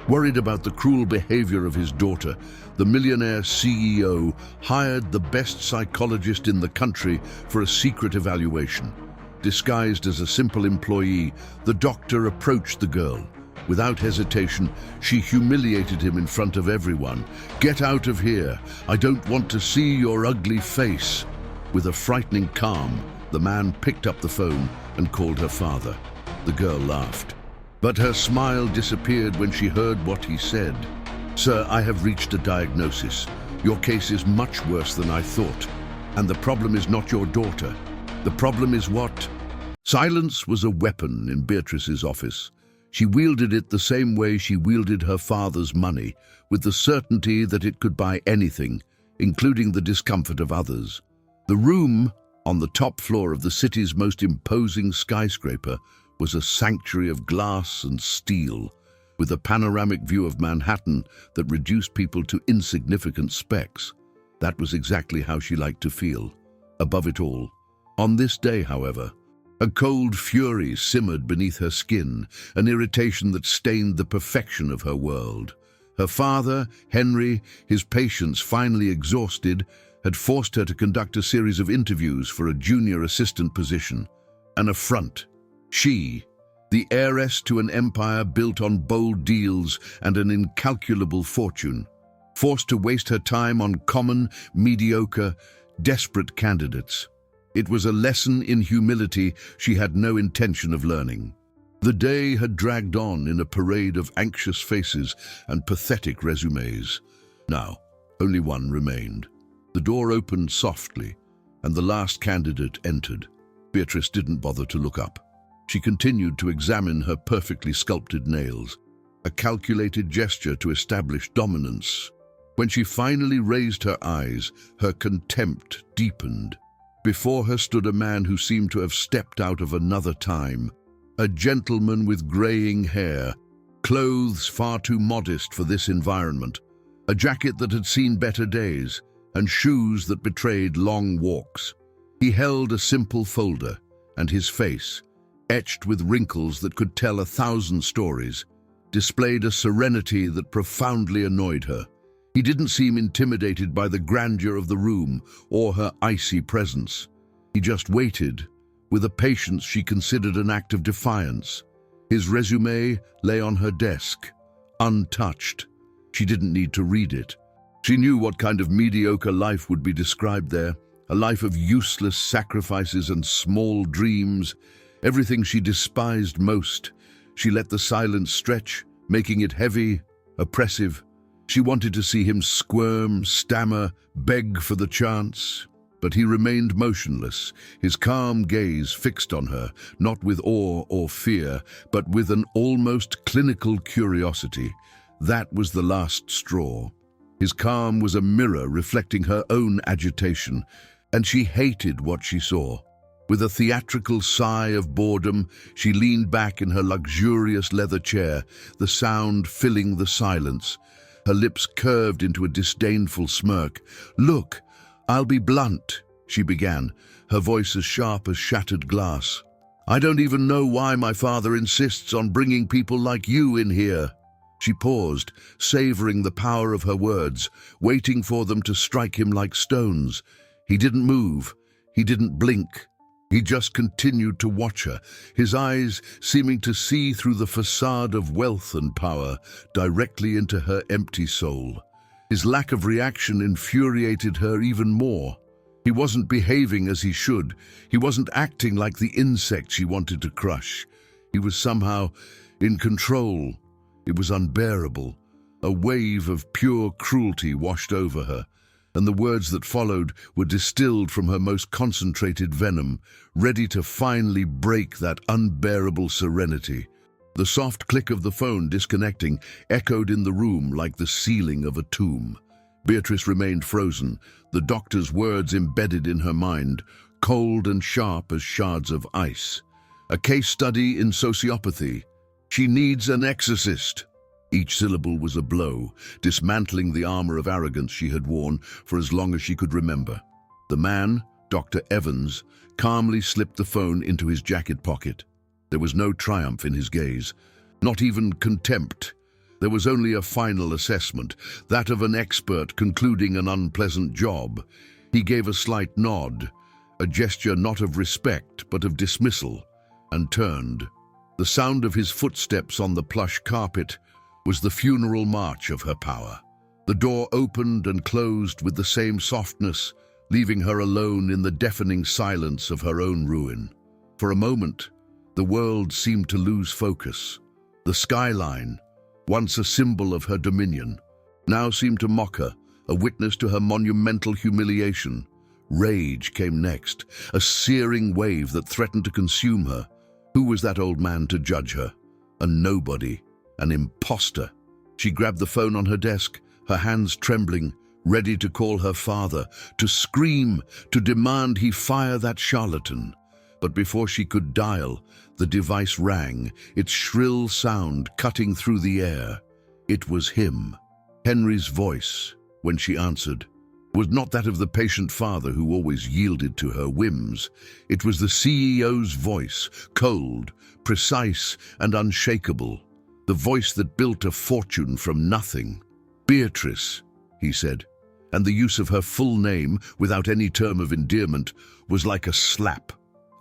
Worried about the cruel behavior of his daughter, the millionaire CEO hired the best psychologist in the country for a secret evaluation. Disguised as a simple employee, the doctor approached the girl. Without hesitation, she humiliated him in front of everyone. "Get out of here! I don't want to see your ugly face!" With a frightening calm, the man picked up the phone and called her father. The girl laughed, but her smile disappeared when she heard what he said. "Sir, I have reached a diagnosis. Your case is much worse than I thought. And the problem is not your daughter. The problem is what?" Silence was a weapon in Beatrice's office. She wielded it the same way she wielded her father's money, with the certainty that it could buy anything, including the discomfort of others. The room, on the top floor of the city's most imposing skyscraper, was a sanctuary of glass and steel, with a panoramic view of Manhattan that reduced people to insignificant specks. That was exactly how she liked to feel, above it all. On this day, however, a cold fury simmered beneath her skin, an irritation that stained the perfection of her world. Her father, Henry, his patience finally exhausted, had forced her to conduct a series of interviews for a junior assistant position. An affront. She, the heiress to an empire built on bold deals and an incalculable fortune, forced to waste her time on common, mediocre, desperate candidates. It was a lesson in humility she had no intention of learning. The day had dragged on in a parade of anxious faces and pathetic resumes. Now, only one remained. The door opened softly, and the last candidate entered. Beatrice didn't bother to look up. She continued to examine her perfectly sculpted nails, a calculated gesture to establish dominance. When she finally raised her eyes, her contempt deepened. Before her stood a man who seemed to have stepped out of another time, a gentleman with graying hair, clothes far too modest for this environment, a jacket that had seen better days, and shoes that betrayed long walks. He held a simple folder, and his face, etched with wrinkles that could tell 1,000 stories, displayed a serenity that profoundly annoyed her. He didn't seem intimidated by the grandeur of the room or her icy presence. He just waited, with a patience she considered an act of defiance. His resume lay on her desk, untouched. She didn't need to read it. She knew what kind of mediocre life would be described there, a life of useless sacrifices and small dreams, everything she despised most. She let the silence stretch, making it heavy, oppressive. She wanted to see him squirm, stammer, beg for the chance. But he remained motionless, his calm gaze fixed on her, not with awe or fear, but with an almost clinical curiosity. That was the last straw. His calm was a mirror reflecting her own agitation, and she hated what she saw. With a theatrical sigh of boredom, she leaned back in her luxurious leather chair, the sound filling the silence. Her lips curved into a disdainful smirk. "Look, I'll be blunt," she began, her voice as sharp as shattered glass. "I don't even know why my father insists on bringing people like you in here." She paused, savoring the power of her words, waiting for them to strike him like stones. He didn't move. He didn't blink. He just continued to watch her, his eyes seeming to see through the facade of wealth and power, directly into her empty soul. His lack of reaction infuriated her even more. He wasn't behaving as he should. He wasn't acting like the insect she wanted to crush. He was somehow in control. It was unbearable. A wave of pure cruelty washed over her, and the words that followed were distilled from her most concentrated venom, ready to finally break that unbearable serenity. The soft click of the phone disconnecting echoed in the room like the ceiling of a tomb. Beatrice remained frozen, the doctor's words embedded in her mind, cold and sharp as shards of ice. A case study in sociopathy. She needs an exorcist. Each syllable was a blow, dismantling the armor of arrogance she had worn for as long as she could remember. The man, Dr. Evans, calmly slipped the phone into his jacket pocket. There was no triumph in his gaze, not even contempt. There was only a final assessment, that of an expert concluding an unpleasant job. He gave a slight nod, a gesture not of respect but of dismissal, and turned. The sound of his footsteps on the plush carpet was the funeral march of her power. The door opened and closed with the same softness, leaving her alone in the deafening silence of her own ruin. For a moment, the world seemed to lose focus. The skyline, once a symbol of her dominion, now seemed to mock her, a witness to her monumental humiliation. Rage came next, a searing wave that threatened to consume her. Who was that old man to judge her? A nobody, an imposter. She grabbed the phone on her desk, her hands trembling, ready to call her father, to scream, to demand he fire that charlatan. But before she could dial, the device rang, its shrill sound cutting through the air. It was him. Henry's voice, when she answered, was not that of the patient father who always yielded to her whims. It was the CEO's voice, cold, precise, and unshakable. The voice that built a fortune from nothing. "Beatrice," he said, and the use of her full name, without any term of endearment, was like a slap.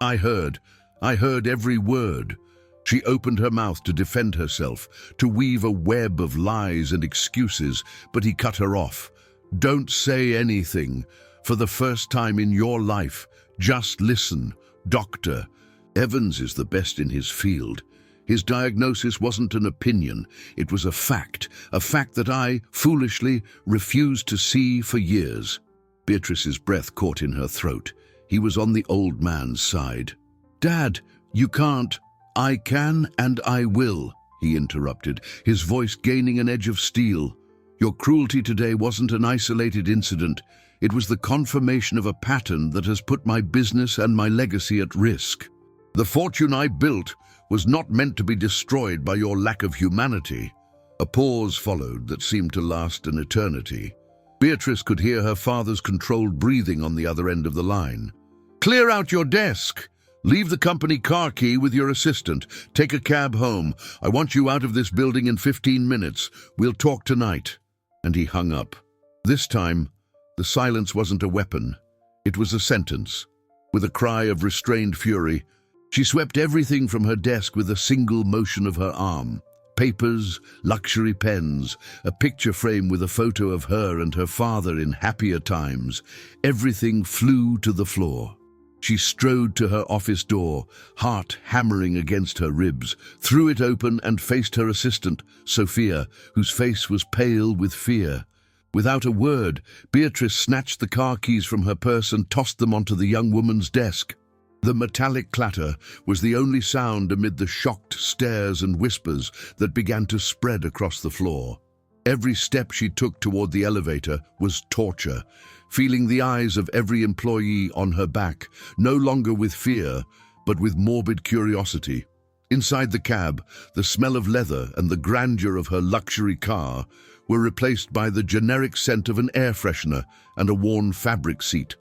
I heard every word. She opened her mouth to defend herself, to weave a web of lies and excuses, but he cut her off. "Don't say anything. For the first time in your life, just listen. Doctor Evans is the best in his field. His diagnosis wasn't an opinion, it was a fact that I, foolishly, refused to see for years." Beatrice's breath caught in her throat. He was on the old man's side. "Dad, you can't." "I can and I will," he interrupted, his voice gaining an edge of steel. "Your cruelty today wasn't an isolated incident. It was the confirmation of a pattern that has put my business and my legacy at risk. The fortune I built was not meant to be destroyed by your lack of humanity." A pause followed that seemed to last an eternity. Beatrice could hear her father's controlled breathing on the other end of the line. "Clear out your desk. Leave the company car key with your assistant. Take a cab home. I want you out of this building in 15 minutes. We'll talk tonight." And he hung up. This time, the silence wasn't a weapon. It was a sentence. With a cry of restrained fury, she swept everything from her desk with a single motion of her arm. Papers, luxury pens, a picture frame with a photo of her and her father in happier times. Everything flew to the floor. She strode to her office door, heart hammering against her ribs, threw it open and faced her assistant, Sophia, whose face was pale with fear. Without a word, Beatrice snatched the car keys from her purse and tossed them onto the young woman's desk. The metallic clatter was the only sound amid the shocked stares and whispers that began to spread across the floor. Every step she took toward the elevator was torture, feeling the eyes of every employee on her back, no longer with fear, but with morbid curiosity. Inside the cab, the smell of leather and the grandeur of her luxury car were replaced by the generic scent of an air freshener and a worn fabric seat.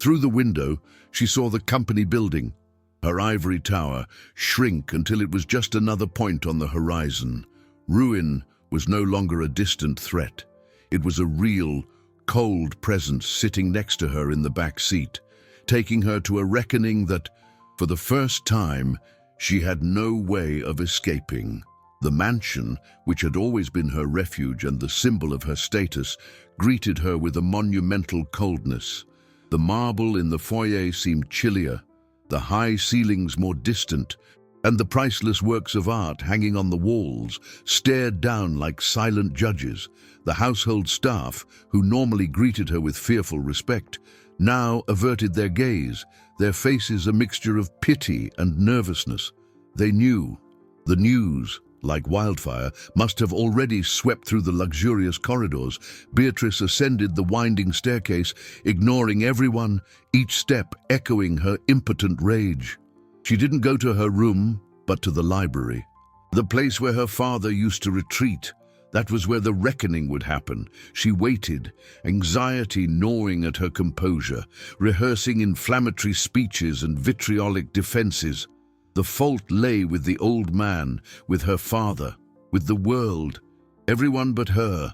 Through the window, she saw the company building, her ivory tower, shrink until it was just another point on the horizon. Ruin was no longer a distant threat. It was a real, cold presence sitting next to her in the back seat, taking her to a reckoning that, for the first time, she had no way of escaping. The mansion, which had always been her refuge and the symbol of her status, greeted her with a monumental coldness. The marble in the foyer seemed chillier, the high ceilings more distant, and the priceless works of art hanging on the walls stared down like silent judges. The household staff, who normally greeted her with fearful respect, now averted their gaze, their faces a mixture of pity and nervousness. They knew. The news, like wildfire, must have already swept through the luxurious corridors. Beatrice ascended the winding staircase, ignoring everyone, each step echoing her impotent rage. She didn't go to her room, but to the library. The place where her father used to retreat. That was where the reckoning would happen. She waited, anxiety gnawing at her composure, rehearsing inflammatory speeches and vitriolic defenses. The fault lay with the old man, with her father, with the world. everyone but her.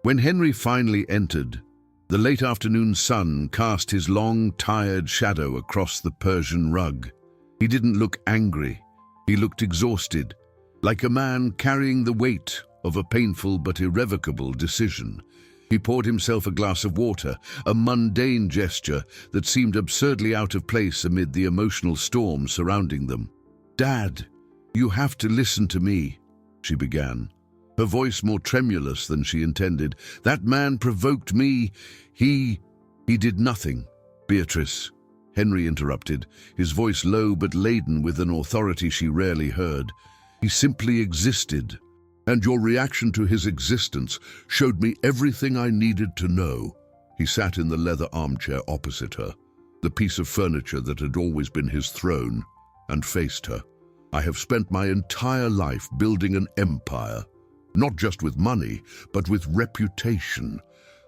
When Henry finally entered, the late afternoon sun cast his long, tired shadow across the Persian rug. He didn't look angry. He looked exhausted, like a man carrying the weight of a painful but irrevocable decision. He poured himself a glass of water, a mundane gesture that seemed absurdly out of place amid the emotional storm surrounding them. "Dad, you have to listen to me," she began, her voice more tremulous than she intended. "That man provoked me. He did nothing." "Beatrice," Henry interrupted, his voice low but laden with an authority she rarely heard. "He simply existed, and your reaction to his existence showed me everything I needed to know." He sat in the leather armchair opposite her, the piece of furniture that had always been his throne, and faced her. "I have spent my entire life building an empire, not just with money, but with reputation.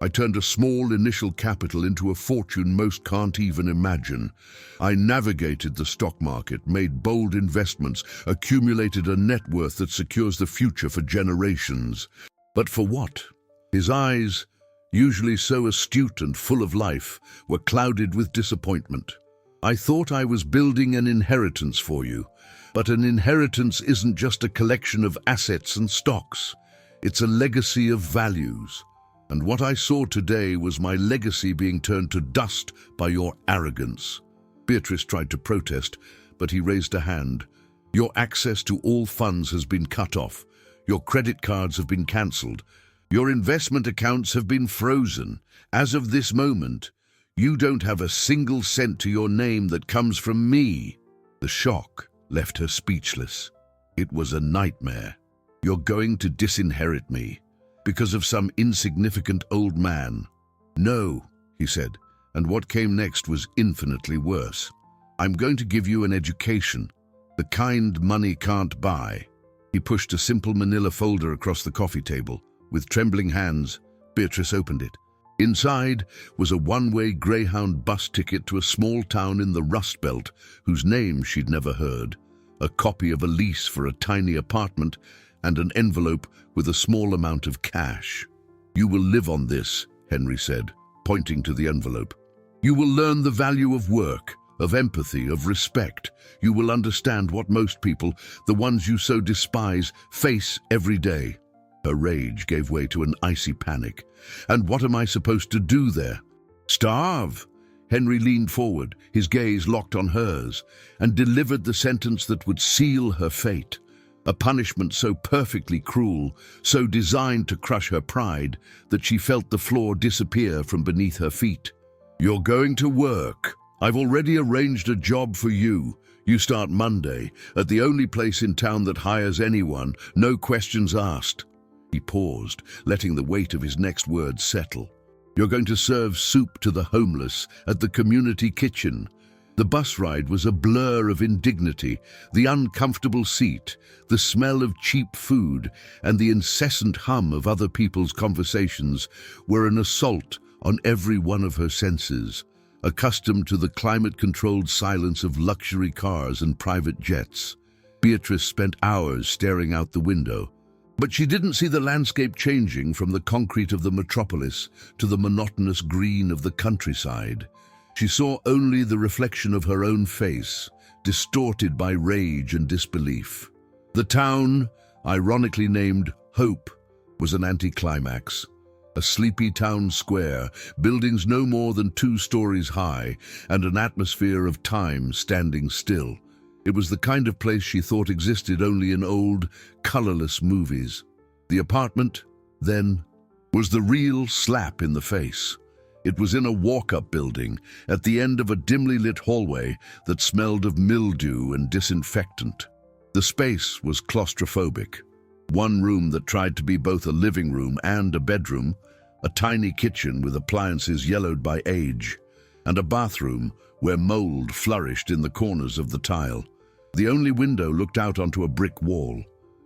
I turned a small initial capital into a fortune most can't even imagine. I navigated the stock market, made bold investments, accumulated a net worth that secures the future for generations. But for what?" His eyes, usually so astute and full of life, were clouded with disappointment. "I thought I was building an inheritance for you, but an inheritance isn't just a collection of assets and stocks. It's a legacy of values. And what I saw today was my legacy being turned to dust by your arrogance." Beatrice tried to protest, but he raised a hand. "Your access to all funds has been cut off. Your credit cards have been cancelled. Your investment accounts have been frozen. As of this moment, you don't have a single cent to your name that comes from me." The shock left her speechless. It was a nightmare. "You're going to disinherit me because of some insignificant old man?" "No," he said, and what came next was infinitely worse. "I'm going to give you an education, the kind money can't buy." He pushed a simple manila folder across the coffee table. With trembling hands, Beatrice opened it. Inside was a one-way Greyhound bus ticket to a small town in the Rust Belt, whose name she'd never heard, a copy of a lease for a tiny apartment, and an envelope with a small amount of cash. "You will live on this," Henry said, pointing to the envelope. "You will learn the value of work, of empathy, of respect. You will understand what most people, the ones you so despise, face every day." Her rage gave way to an icy panic. "And what am I supposed to do there? Starve?" Henry leaned forward, his gaze locked on hers, and delivered the sentence that would seal her fate. A punishment so perfectly cruel, so designed to crush her pride, that she felt the floor disappear from beneath her feet. "You're going to work. I've already arranged a job for you. You start Monday, at the only place in town that hires anyone, no questions asked." He paused, letting the weight of his next words settle. "You're going to serve soup to the homeless at the community kitchen." The bus ride was a blur of indignity, the uncomfortable seat, the smell of cheap food, and the incessant hum of other people's conversations were an assault on every one of her senses. Accustomed to the climate-controlled silence of luxury cars and private jets, Beatrice spent hours staring out the window. But she didn't see the landscape changing from the concrete of the metropolis to the monotonous green of the countryside. She saw only the reflection of her own face, distorted by rage and disbelief. The town, ironically named Hope, was an anticlimax. A sleepy town square, buildings no more than 2 stories high, and an atmosphere of time standing still. It was the kind of place she thought existed only in old, colorless movies. The apartment, then, was the real slap in the face. It was in a walk-up building, at the end of a dimly lit hallway that smelled of mildew and disinfectant. The space was claustrophobic. One room that tried to be both a living room and a bedroom, a tiny kitchen with appliances yellowed by age, and a bathroom where mold flourished in the corners of the tile. The only window looked out onto a brick wall.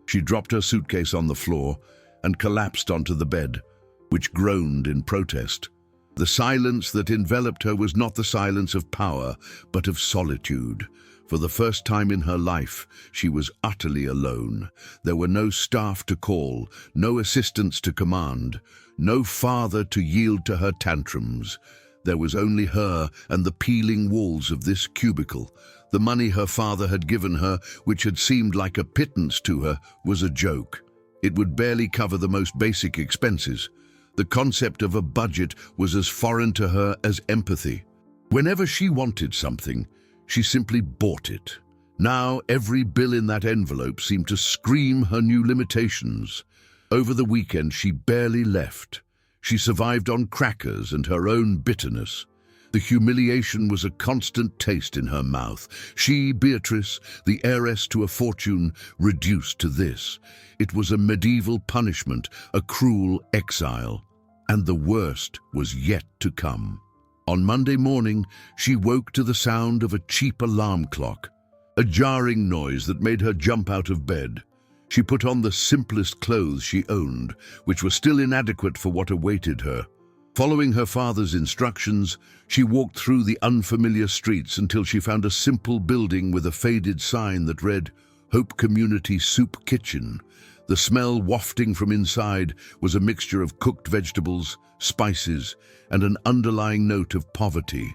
She dropped her suitcase on the floor and collapsed onto the bed, which groaned in protest. The silence that enveloped her was not the silence of power, but of solitude. For the first time in her life, she was utterly alone. There were no staff to call, no assistants to command, no father to yield to her tantrums. There was only her and the peeling walls of this cubicle. The money her father had given her, which had seemed like a pittance to her, was a joke. It would barely cover the most basic expenses. The concept of a budget was as foreign to her as empathy. Whenever she wanted something, she simply bought it. Now every bill in that envelope seemed to scream her new limitations. Over the weekend she barely left. She survived on crackers and her own bitterness. The humiliation was a constant taste in her mouth. She, Beatrice, the heiress to a fortune, reduced to this. It was a medieval punishment, a cruel exile. And the worst was yet to come. On Monday morning, she woke to the sound of a cheap alarm clock, a jarring noise that made her jump out of bed. She put on the simplest clothes she owned, which were still inadequate for what awaited her. Following her father's instructions, she walked through the unfamiliar streets until she found a simple building with a faded sign that read, Hope Community Soup Kitchen. The smell wafting from inside was a mixture of cooked vegetables, spices, and an underlying note of poverty.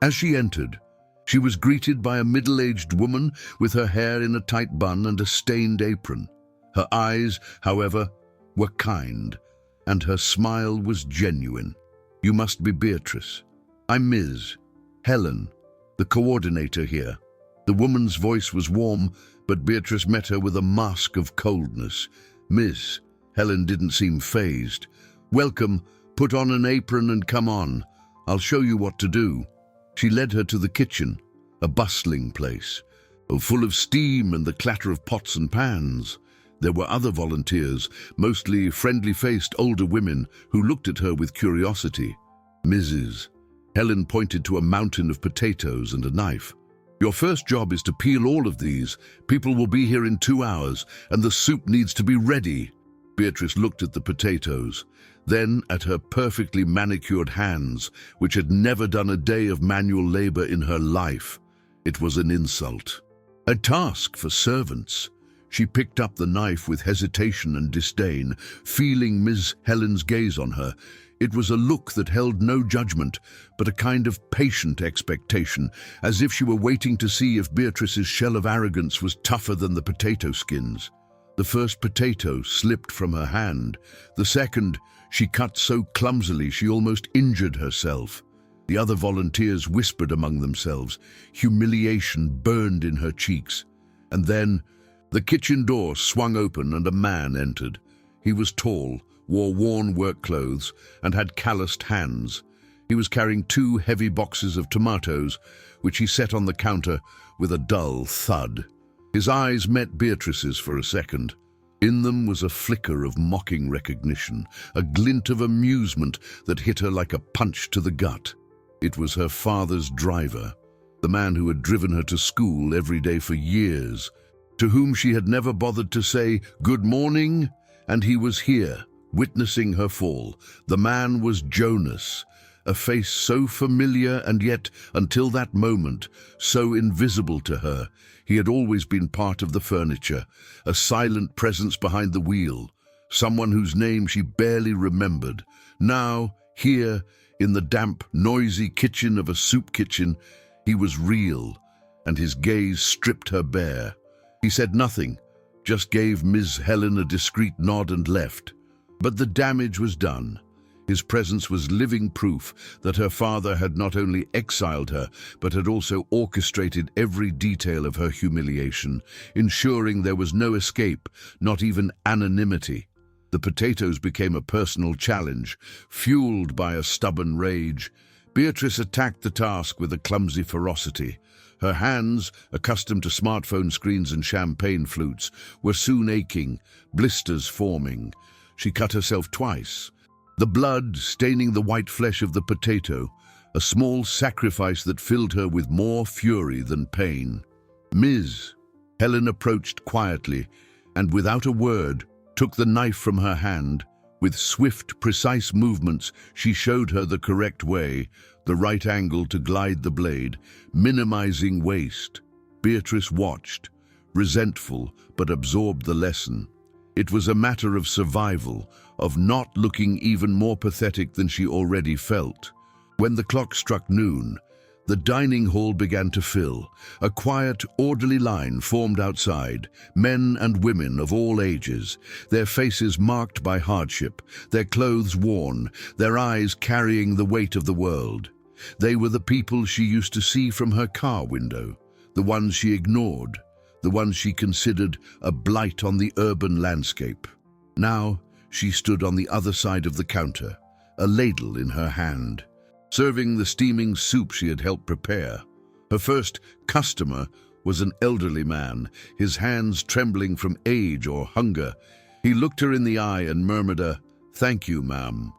As she entered, she was greeted by a middle-aged woman with her hair in a tight bun and a stained apron. Her eyes, however, were kind, and her smile was genuine. You must be Beatrice. I'm Ms. Helen, the coordinator here. The woman's voice was warm, but Beatrice met her with a mask of coldness. Miss, Helen didn't seem fazed. Welcome, put on an apron and come on. I'll show you what to do. She led her to the kitchen, a bustling place, full of steam and the clatter of pots and pans. There were other volunteers, mostly friendly-faced older women, who looked at her with curiosity. Mrs. Helen pointed to a mountain of potatoes and a knife. Your first job is to peel all of these. People will be here in 2 hours, and the soup needs to be ready. Beatrice looked at the potatoes, then at her perfectly manicured hands, which had never done a day of manual labor in her life. It was an insult. A task for servants. She picked up the knife with hesitation and disdain, feeling Ms. Helen's gaze on her. It was a look that held no judgment, but a kind of patient expectation, as if she were waiting to see if Beatrice's shell of arrogance was tougher than the potato skins. The first potato slipped from her hand. The second, she cut so clumsily she almost injured herself. The other volunteers whispered among themselves. Humiliation burned in her cheeks. And then, the kitchen door swung open and a man entered. He was tall, wore worn work clothes, and had calloused hands. He was carrying 2 heavy boxes of tomatoes, which he set on the counter with a dull thud. His eyes met Beatrice's for a second. In them was a flicker of mocking recognition, a glint of amusement that hit her like a punch to the gut. It was her father's driver, the man who had driven her to school every day for years, to whom she had never bothered to say, "Good morning," and he was here, witnessing her fall. The man was Jonas, a face so familiar and yet, until that moment, so invisible to her. He had always been part of the furniture, a silent presence behind the wheel, someone whose name she barely remembered. Now, here, in the damp, noisy kitchen of a soup kitchen, he was real, and his gaze stripped her bare. He said nothing, just gave Ms. Helen a discreet nod and left. But the damage was done. His presence was living proof that her father had not only exiled her, but had also orchestrated every detail of her humiliation, ensuring there was no escape, not even anonymity. The potatoes became a personal challenge, fueled by a stubborn rage. Beatrice attacked the task with a clumsy ferocity. Her hands, accustomed to smartphone screens and champagne flutes, were soon aching, blisters forming. She cut herself twice, the blood staining the white flesh of the potato, a small sacrifice that filled her with more fury than pain. Ms. Helen approached quietly, and without a word, took the knife from her hand. With swift, precise movements, she showed her the correct way, the right angle to glide the blade, minimizing waste. Beatrice watched, resentful but absorbed the lesson. It was a matter of survival, of not looking even more pathetic than she already felt. When the clock struck noon, the dining hall began to fill. A quiet, orderly line formed outside, men and women of all ages, their faces marked by hardship, their clothes worn, their eyes carrying the weight of the world. They were the people she used to see from her car window, the ones she ignored, the ones she considered a blight on the urban landscape. Now she stood on the other side of the counter, a ladle in her hand, serving the steaming soup she had helped prepare. Her first customer was an elderly man, his hands trembling from age or hunger. He looked her in the eye and murmured a "Thank you, ma'am,"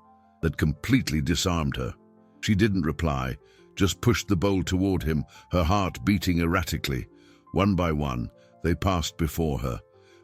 that completely disarmed her. She didn't reply, just pushed the bowl toward him, her heart beating erratically. One by one, they passed before her.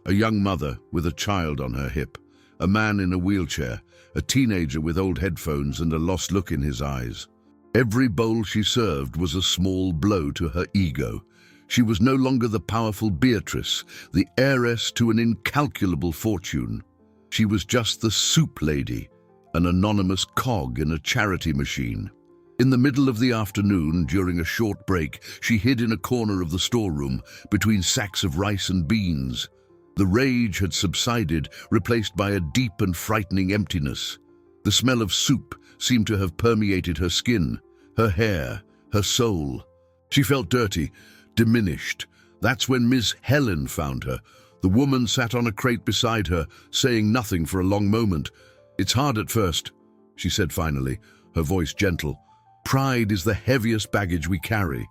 A young mother with a child on her hip, a man in a wheelchair, a teenager with old headphones and a lost look in his eyes. Every bowl she served was a small blow to her ego. She was no longer the powerful Beatrice, the heiress to an incalculable fortune. She was just the soup lady, an anonymous cog in a charity machine. In the middle of the afternoon, during a short break, she hid in a corner of the storeroom between sacks of rice and beans. The rage had subsided, replaced by a deep and frightening emptiness. The smell of soup seemed to have permeated her skin, her hair, her soul. She felt dirty, diminished. That's when Miss Helen found her. The woman sat on a crate beside her, saying nothing for a long moment. "It's hard at first," she said finally, her voice gentle. "Pride is the heaviest baggage we carry."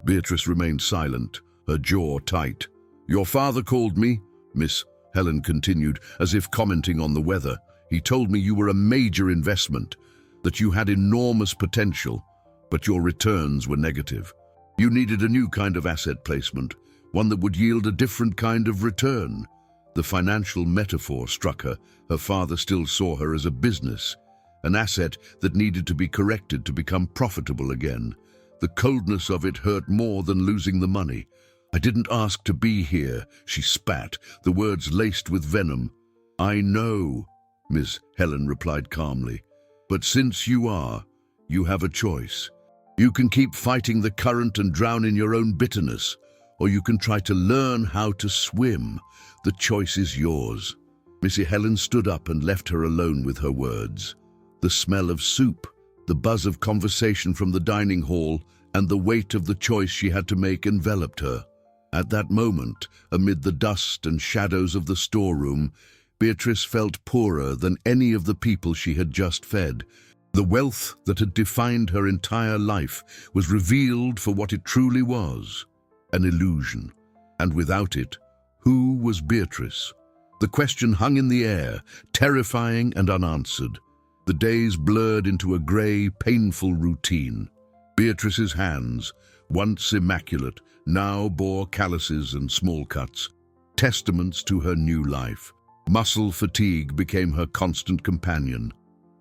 Beatrice remained silent, her jaw tight. "Your father called me," Miss Helen continued, as if commenting on the weather. "He told me you were a major investment, that you had enormous potential, but your returns were negative. You needed a new kind of asset placement, one that would yield a different kind of return." The financial metaphor struck her. Her father still saw her as a business, an asset that needed to be corrected to become profitable again. The coldness of it hurt more than losing the money. "I didn't ask to be here," she spat, the words laced with venom. "I know," Miss Helen replied calmly. "But since you are, you have a choice. You can keep fighting the current and drown in your own bitterness, or you can try to learn how to swim. The choice is yours." Missy Helen stood up and left her alone with her words. The smell of soup, the buzz of conversation from the dining hall, and the weight of the choice she had to make enveloped her. At that moment, amid the dust and shadows of the storeroom, Beatrice felt poorer than any of the people she had just fed. The wealth that had defined her entire life was revealed for what it truly was, an illusion. And without it, who was Beatrice? The question hung in the air, terrifying and unanswered. The days blurred into a grey, painful routine. Beatrice's hands, once immaculate, now bore calluses and small cuts, testaments to her new life. Muscle fatigue became her constant companion,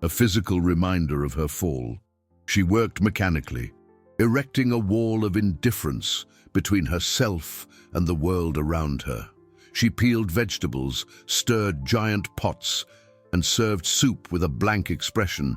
a physical reminder of her fall. She worked mechanically, erecting a wall of indifference between herself and the world around her. She peeled vegetables, stirred giant pots, and served soup with a blank expression,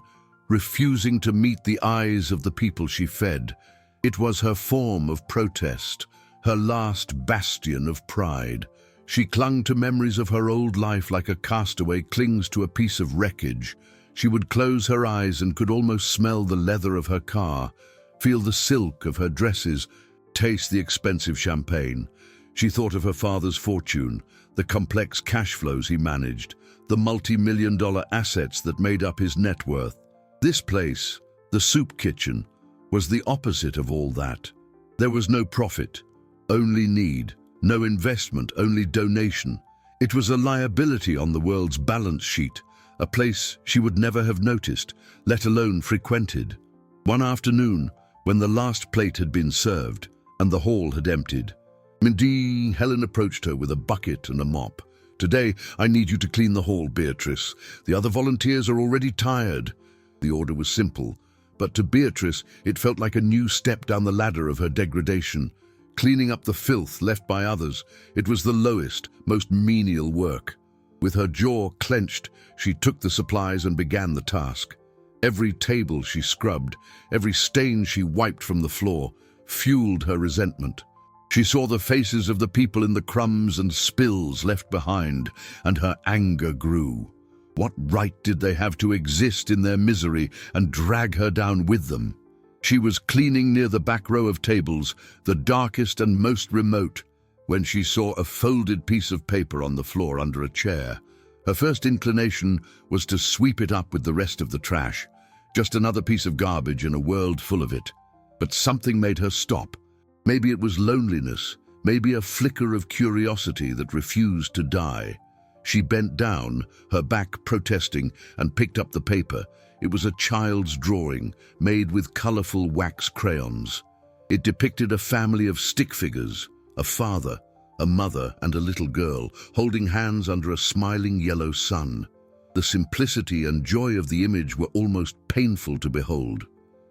refusing to meet the eyes of the people she fed. It was her form of protest, her last bastion of pride. She clung to memories of her old life like a castaway clings to a piece of wreckage. She would close her eyes and could almost smell the leather of her car, feel the silk of her dresses, taste the expensive champagne. She thought of her father's fortune, the complex cash flows he managed, the multi-million-dollar assets that made up his net worth. This place, the soup kitchen, was the opposite of all that. There was no profit, only need, no investment, only donation. It was a liability on the world's balance sheet, a place she would never have noticed, let alone frequented. One afternoon, when the last plate had been served and the hall had emptied, Helen approached her with a bucket and a mop. "Today, I need you to clean the hall, Beatrice. The other volunteers are already tired." The order was simple, but to Beatrice, it felt like a new step down the ladder of her degradation. cleaning up the filth left by others. It was the lowest, most menial work. With her jaw clenched, she took the supplies and began the task. Every table she scrubbed, every stain she wiped from the floor, fueled her resentment. She saw the faces of the people in the crumbs and spills left behind, and her anger grew. What right did they have to exist in their misery and drag her down with them? She was cleaning near the back row of tables, the darkest and most remote, when she saw a folded piece of paper on the floor under a chair. Her first inclination was to sweep it up with the rest of the trash, just another piece of garbage in a world full of it. But something made her stop. Maybe it was loneliness, maybe a flicker of curiosity that refused to die. She bent down, her back protesting, and picked up the paper. It was a child's drawing, made with colorful wax crayons. It depicted a family of stick figures, a father, a mother, and a little girl, holding hands under a smiling yellow sun. The simplicity and joy of the image were almost painful to behold.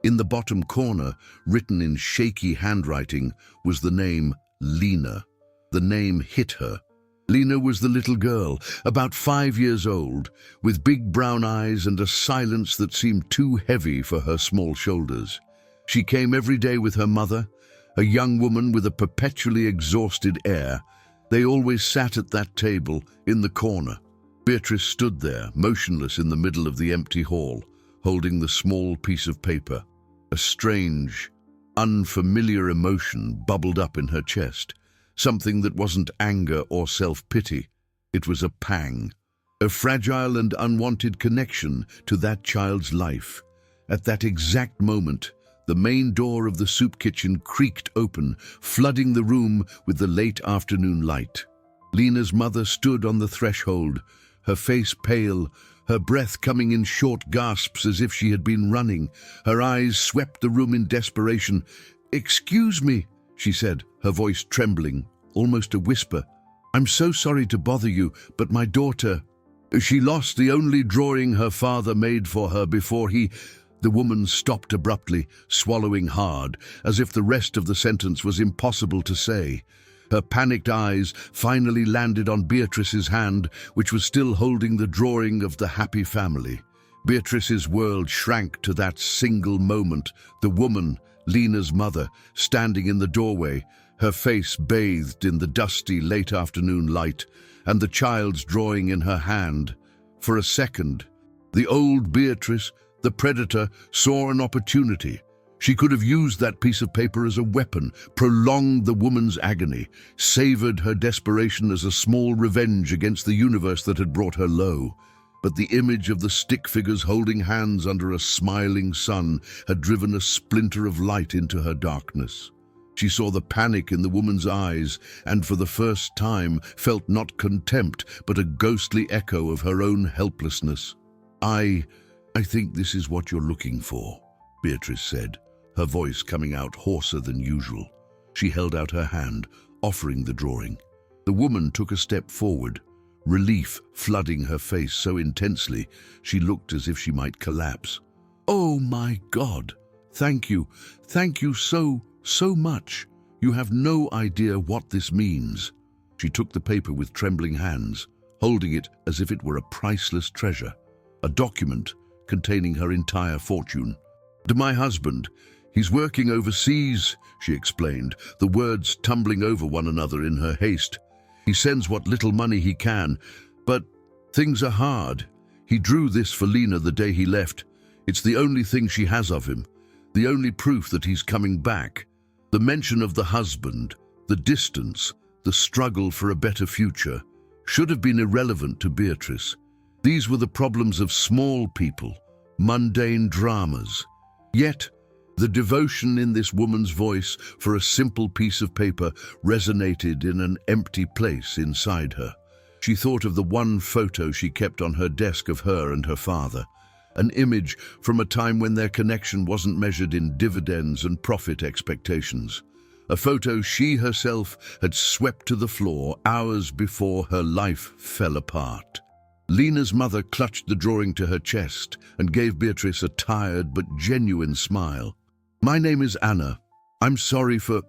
In the bottom corner, written in shaky handwriting, was the name Lena. The name hit her. Lena was the little girl, about 5 years old, with big brown eyes and a silence that seemed too heavy for her small shoulders. She came every day with her mother, a young woman with a perpetually exhausted air. They always sat at that table, in the corner. Beatrice stood there, motionless in the middle of the empty hall, holding the small piece of paper. A strange, unfamiliar emotion bubbled up in her chest. Something that wasn't anger or self-pity. It was a pang, a fragile and unwanted connection to that child's life. At that exact moment, the main door of the soup kitchen creaked open, flooding the room with the late afternoon light. Lena's mother stood on the threshold, her face pale, her breath coming in short gasps as if she had been running. Her eyes swept the room in desperation. "Excuse me," she said, her voice trembling, almost a whisper. "I'm so sorry to bother you, but my daughter... She lost the only drawing her father made for her before he..." The woman stopped abruptly, swallowing hard, as if the rest of the sentence was impossible to say. Her panicked eyes finally landed on Beatrice's hand, which was still holding the drawing of the happy family. Beatrice's world shrank to that single moment, the woman, Lena's mother, standing in the doorway, her face bathed in the dusty late afternoon light, and the child's drawing in her hand. For a second, the old Beatrice, the predator, saw an opportunity. She could have used that piece of paper as a weapon, prolonged the woman's agony, savored her desperation as a small revenge against the universe that had brought her low. But the image of the stick figures holding hands under a smiling sun had driven a splinter of light into her darkness. She saw the panic in the woman's eyes, and for the first time felt not contempt, but a ghostly echo of her own helplessness. I think this is what you're looking for," Beatrice said, her voice coming out hoarser than usual. She held out her hand, offering the drawing. The woman took a step forward, relief flooding her face so intensely she looked as if she might collapse. "Oh my God! Thank you so much. You have no idea what this means." She took the paper with trembling hands, holding it as if it were a priceless treasure, a document containing her entire fortune. "To my husband. He's working overseas," she explained, the words tumbling over one another in her haste. "He sends what little money he can, but things are hard. He drew this for Lena the day he left. It's the only thing she has of him, the only proof that he's coming back." The mention of the husband, the distance, the struggle for a better future, should have been irrelevant to Beatrice. These were the problems of small people, mundane dramas. Yet, the devotion in this woman's voice for a simple piece of paper resonated in an empty place inside her. She thought of the one photo she kept on her desk of her and her father, an image from a time when their connection wasn't measured in dividends and profit expectations. A photo she herself had swept to the floor hours before her life fell apart. Lena's mother clutched the drawing to her chest and gave Beatrice a tired but genuine smile. "My name is Anna. I'm sorry for..."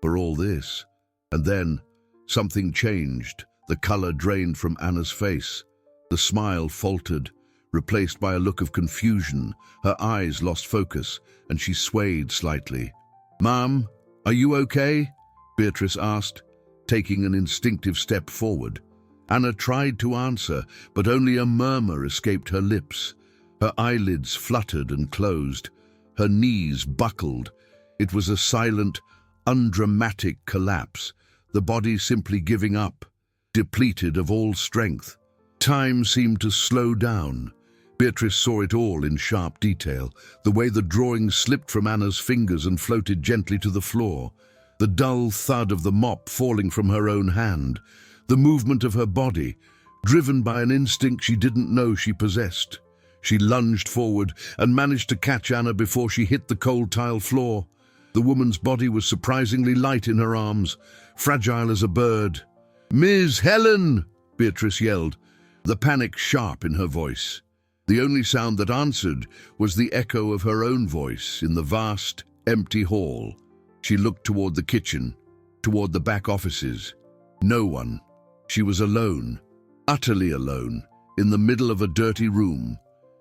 for all this. And then, something changed. The color drained from Anna's face. The smile faltered, replaced by a look of confusion. Her eyes lost focus, and she swayed slightly. "Mom, are you okay?" Beatrice asked, taking an instinctive step forward. Anna tried to answer, but only a murmur escaped her lips. Her eyelids fluttered and closed. Her knees buckled. It was a silent, undramatic collapse, the body simply giving up, depleted of all strength. Time seemed to slow down. Beatrice saw it all in sharp detail, the way the drawing slipped from Anna's fingers and floated gently to the floor, the dull thud of the mop falling from her own hand, the movement of her body, driven by an instinct she didn't know she possessed. She lunged forward and managed to catch Anna before she hit the cold tile floor. The woman's body was surprisingly light in her arms, fragile as a bird. "Ms. Helen!" Beatrice yelled, the panic sharp in her voice. The only sound that answered was the echo of her own voice in the vast, empty hall. She looked toward the kitchen, toward the back offices. No one. She was alone, utterly alone, in the middle of a dirty room,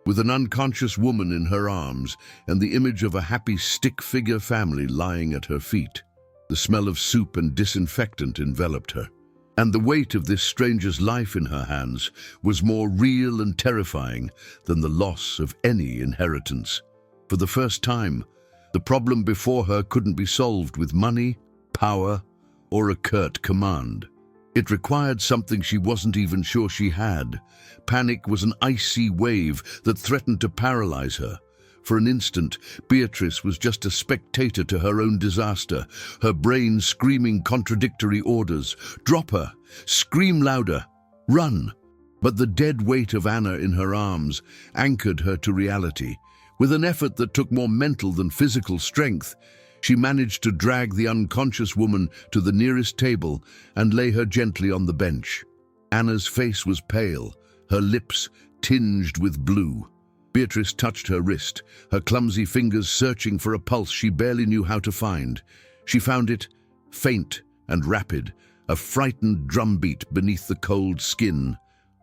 with an unconscious woman in her arms and the image of a happy stick-figure family lying at her feet. The smell of soup and disinfectant enveloped her, and the weight of this stranger's life in her hands was more real and terrifying than the loss of any inheritance. For the first time, the problem before her couldn't be solved with money, power, or a curt command. It required something she wasn't even sure she had. Panic was an icy wave that threatened to paralyze her. For an instant, Beatrice was just a spectator to her own disaster, her brain screaming contradictory orders. Drop her! Scream louder! Run! But the dead weight of Anna in her arms anchored her to reality. With an effort that took more mental than physical strength, she managed to drag the unconscious woman to the nearest table and lay her gently on the bench. Anna's face was pale, her lips tinged with blue. Beatrice touched her wrist, her clumsy fingers searching for a pulse she barely knew how to find. She found it, faint and rapid, a frightened drumbeat beneath the cold skin.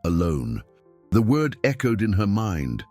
Alone. The word echoed in her mind.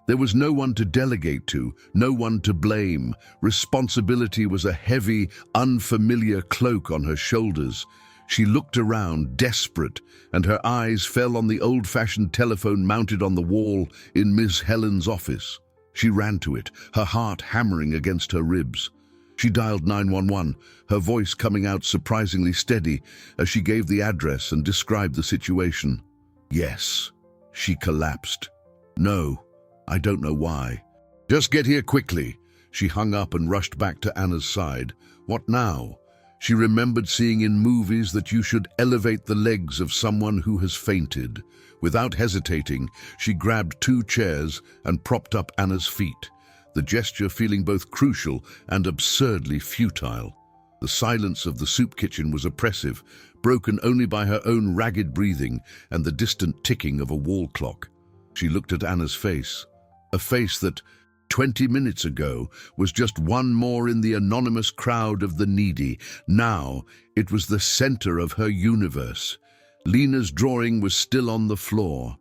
There was no one to delegate to, no one to blame. Responsibility was a heavy, unfamiliar cloak on her shoulders. She looked around, desperate, and her eyes fell on the old-fashioned telephone mounted on the wall in Miss Helen's office. She ran to it, her heart hammering against her ribs. She dialed 911, her voice coming out surprisingly steady as she gave the address and described the situation. Yes, she collapsed. No, I don't know why. Just get here quickly. She hung up and rushed back to Anna's side. What now? She remembered seeing in movies that you should elevate the legs of someone who has fainted. Without hesitating, she grabbed 2 chairs and propped up Anna's feet, the gesture feeling both crucial and absurdly futile. The silence of the soup kitchen was oppressive, broken only by her own ragged breathing and the distant ticking of a wall clock. She looked at Anna's face, a face that, 20 minutes ago, was just one more in the anonymous crowd of the needy. Now, it was the center of her universe. Lena's drawing was still on the floor.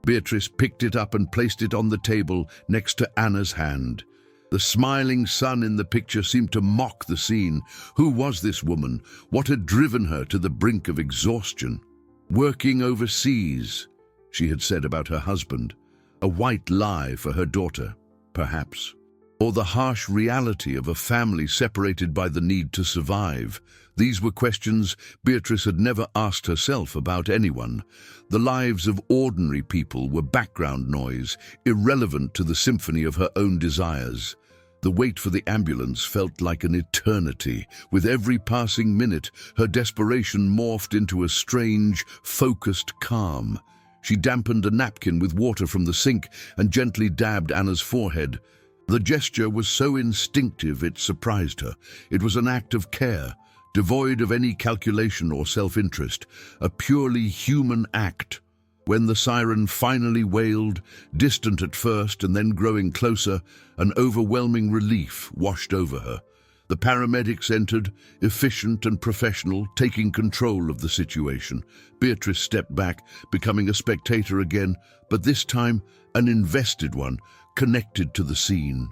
Beatrice picked it up and placed it on the table next to Anna's hand. The smiling sun in the picture seemed to mock the scene. Who was this woman? What had driven her to the brink of exhaustion? Working overseas, she had said about her husband. A white lie for her daughter, perhaps. Or the harsh reality of a family separated by the need to survive. These were questions Beatrice had never asked herself about anyone. The lives of ordinary people were background noise, irrelevant to the symphony of her own desires. The wait for the ambulance felt like an eternity. With every passing minute, her desperation morphed into a strange, focused calm. She dampened a napkin with water from the sink and gently dabbed Anna's forehead. The gesture was so instinctive it surprised her. It was an act of care, devoid of any calculation or self-interest, a purely human act. When the siren finally wailed, distant at first and then growing closer, an overwhelming relief washed over her. The paramedics entered, efficient and professional, taking control of the situation. Beatrice stepped back, becoming a spectator again, but this time an invested one, connected to the scene.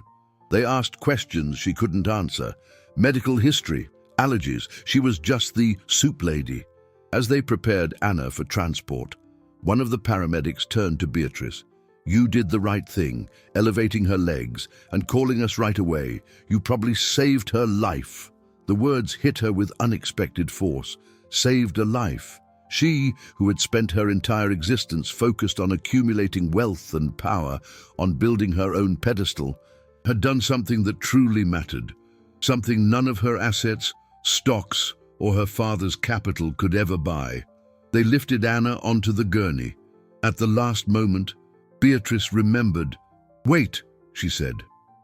They asked questions she couldn't answer. Medical history, allergies, she was just the soup lady. As they prepared Anna for transport, one of the paramedics turned to Beatrice. "You did the right thing, elevating her legs and calling us right away. You probably saved her life." The words hit her with unexpected force. Saved a life. She, who had spent her entire existence focused on accumulating wealth and power, on building her own pedestal, had done something that truly mattered. Something none of her assets, stocks, or her father's capital could ever buy. They lifted Anna onto the gurney. At the last moment, Beatrice remembered. "Wait," she said.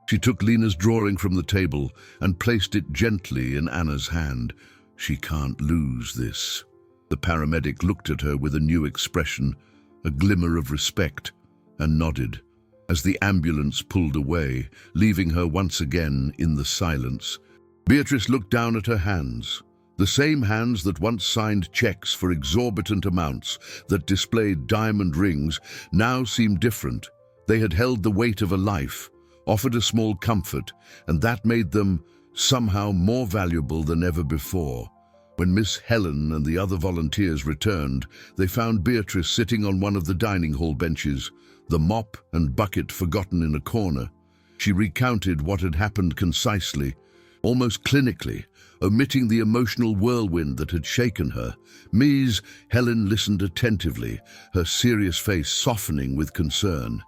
She took Lena's drawing from the table and placed it gently in Anna's hand. "She can't lose this." The paramedic looked at her with a new expression, a glimmer of respect, and nodded as the ambulance pulled away, leaving her once again in the silence. Beatrice looked down at her hands. The same hands that once signed checks for exorbitant amounts, that displayed diamond rings, now seemed different. They had held the weight of a life, offered a small comfort, and that made them somehow more valuable than ever before. When Miss Helen and the other volunteers returned, they found Beatrice sitting on one of the dining hall benches, the mop and bucket forgotten in a corner. She recounted what had happened concisely, almost clinically, omitting the emotional whirlwind that had shaken her. Ms. Helen listened attentively, her serious face softening with concern.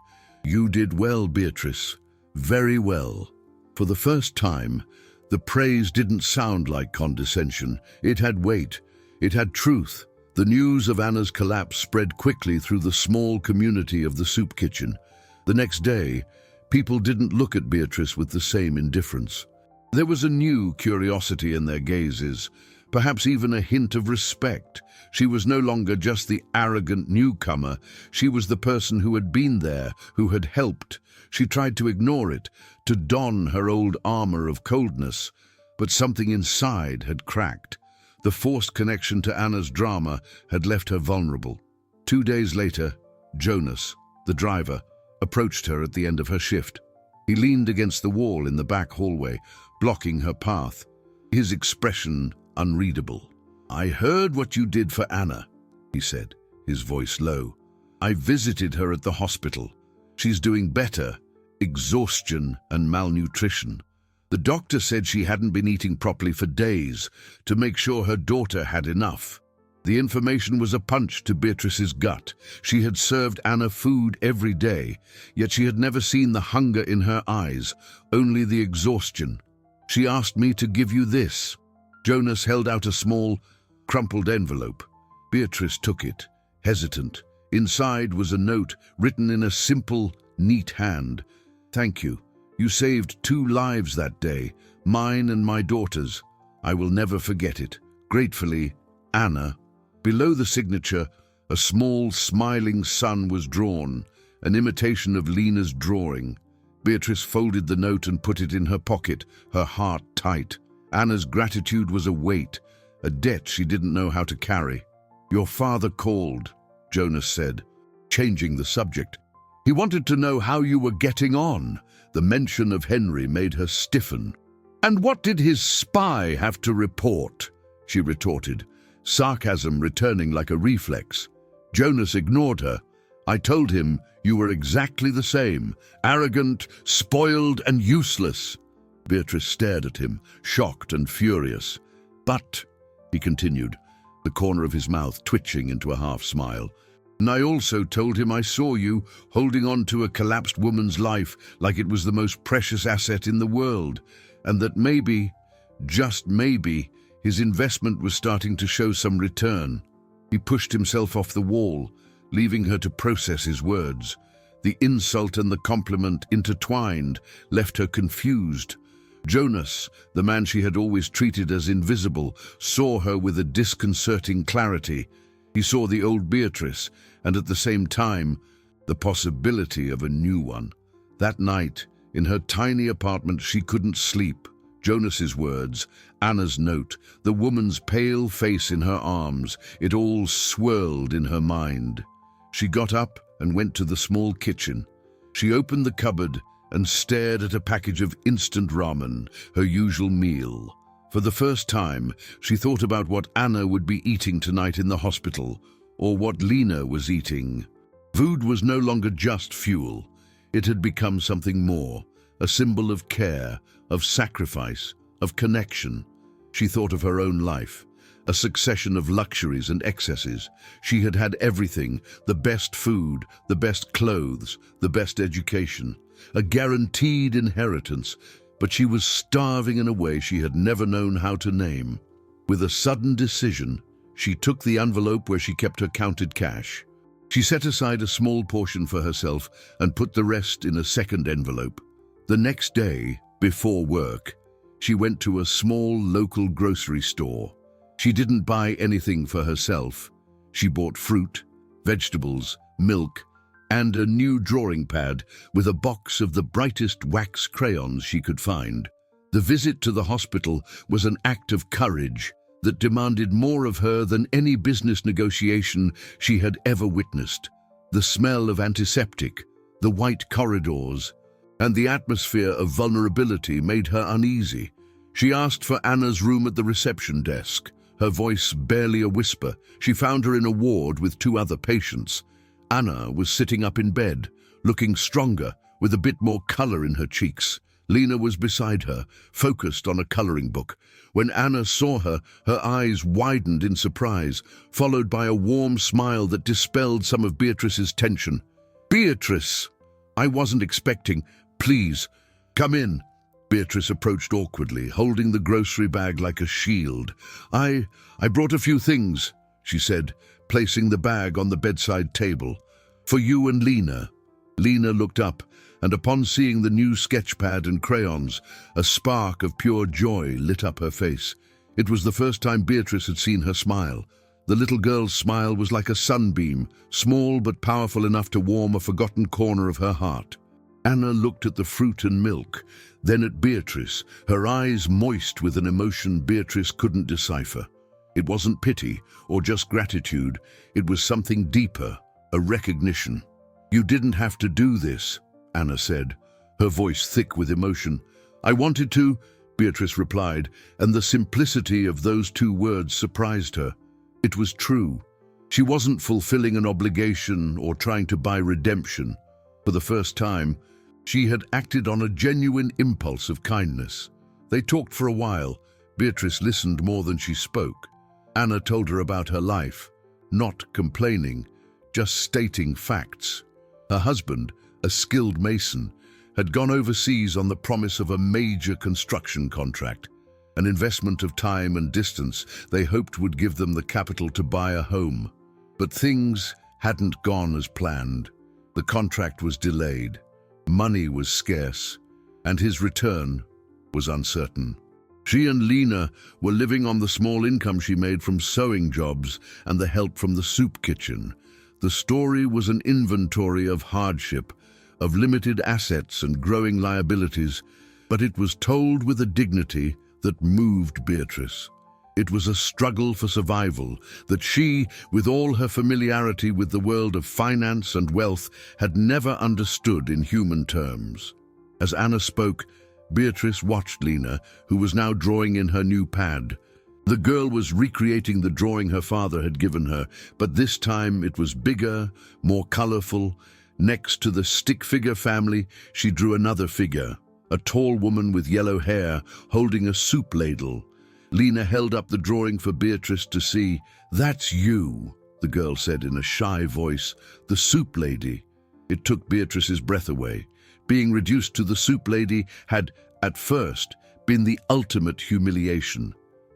"You did well, Beatrice. Very well." For the first time, the praise didn't sound like condescension. It had weight. It had truth. The news of Anna's collapse spread quickly through the small community of the soup kitchen. The next day, people didn't look at Beatrice with the same indifference. There was a new curiosity in their gazes, perhaps even a hint of respect. She was no longer just the arrogant newcomer. She was the person who had been there, who had helped. She tried to ignore it, to don her old armor of coldness, but something inside had cracked. The forced connection to Anna's drama had left her vulnerable. 2 days later, Jonas, the driver, approached her at the end of her shift. He leaned against the wall in the back hallway, blocking her path, his expression unreadable. "I heard what you did for Anna," he said, his voice low. "I visited her at the hospital. She's doing better. Exhaustion and malnutrition. The doctor said she hadn't been eating properly for days to make sure her daughter had enough." The information was a punch to Beatrice's gut. She had served Anna food every day, yet she had never seen the hunger in her eyes, only the exhaustion. "She asked me to give you this." Jonas held out a small, crumpled envelope. Beatrice took it, hesitant. Inside was a note written in a simple, neat hand. "Thank you. You saved 2 lives that day, mine and my daughter's. I will never forget it. Gratefully, Anna." Below the signature, a small, smiling sun was drawn, an imitation of Lena's drawing. Beatrice folded the note and put it in her pocket, her heart tight. Anna's gratitude was a weight, a debt she didn't know how to carry. "Your father called," Jonas said, changing the subject. "He wanted to know how you were getting on." The mention of Henry made her stiffen. "And what did his spy have to report?" she retorted, sarcasm returning like a reflex. Jonas ignored her. "I told him you were exactly the same, arrogant, spoiled, and useless." Beatrice stared at him, shocked and furious. "But," he continued, the corner of his mouth twitching into a half-smile, "and I also told him I saw you holding on to a collapsed woman's life like it was the most precious asset in the world, and that maybe, just maybe, his investment was starting to show some return." He pushed himself off the wall, leaving her to process his words. The insult and the compliment, intertwined, left her confused. Jonas, the man she had always treated as invisible, saw her with a disconcerting clarity. He saw the old Beatrice, and at the same time, the possibility of a new one. That night, in her tiny apartment, she couldn't sleep, Jonas's words, Anna's note, the woman's pale face in her arms, it all swirled in her mind. She got up and went to the small kitchen. She opened the cupboard and stared at a package of instant ramen, her usual meal. For the first time, she thought about what Anna would be eating tonight in the hospital, or what Lena was eating. Food was no longer just fuel. It had become something more, a symbol of care, of sacrifice, of connection. She thought of her own life, a succession of luxuries and excesses. She had had everything, the best food, the best clothes, the best education, a guaranteed inheritance, but she was starving in a way she had never known how to name. With a sudden decision, she took the envelope where she kept her counted cash. She set aside a small portion for herself and put the rest in a second envelope. The next day, before work, she went to a small local grocery store. She didn't buy anything for herself. She bought fruit, vegetables, milk, and a new drawing pad with a box of the brightest wax crayons she could find. The visit to the hospital was an act of courage that demanded more of her than any business negotiation she had ever witnessed. The smell of antiseptic, the white corridors, and the atmosphere of vulnerability made her uneasy. She asked for Anna's room at the reception desk, her voice barely a whisper. She found her in a ward with 2 other patients. Anna was sitting up in bed, looking stronger, with a bit more color in her cheeks. Lena was beside her, focused on a coloring book. When Anna saw her, her eyes widened in surprise, followed by a warm smile that dispelled some of Beatrice's tension. "Beatrice! I wasn't expecting. Please, come in." Beatrice approached awkwardly, holding the grocery bag like a shield. I brought a few things," she said, placing the bag on the bedside table. "For you and Lena." Lena looked up, and upon seeing the new sketchpad and crayons, a spark of pure joy lit up her face. It was the first time Beatrice had seen her smile. The little girl's smile was like a sunbeam, small but powerful enough to warm a forgotten corner of her heart. Anna looked at the fruit and milk, then at Beatrice, her eyes moist with an emotion Beatrice couldn't decipher. It wasn't pity or just gratitude, it was something deeper, a recognition. "You didn't have to do this," Anna said, her voice thick with emotion. "I wanted to," Beatrice replied, and the simplicity of those 2 words surprised her. It was true. She wasn't fulfilling an obligation or trying to buy redemption. For the first time, she had acted on a genuine impulse of kindness. They talked for a while. Beatrice listened more than she spoke. Anna told her about her life, not complaining, just stating facts. Her husband, a skilled mason, had gone overseas on the promise of a major construction contract, an investment of time and distance they hoped would give them the capital to buy a home. But things hadn't gone as planned. The contract was delayed, money was scarce, and his return was uncertain. She and Lena were living on the small income she made from sewing jobs and the help from the soup kitchen. The story was an inventory of hardship, of limited assets and growing liabilities, but it was told with a dignity that moved Beatrice. It was a struggle for survival that she, with all her familiarity with the world of finance and wealth, had never understood in human terms. As Anna spoke, Beatrice watched Lena, who was now drawing in her new pad. The girl was recreating the drawing her father had given her, but this time it was bigger, more colorful. Next to the stick figure family, she drew another figure, a tall woman with yellow hair, holding a soup ladle. Lena held up the drawing for Beatrice to see. "That's you," the girl said in a shy voice, "the soup lady." It took Beatrice's breath away. Being reduced to the soup lady had, at first, been the ultimate humiliation.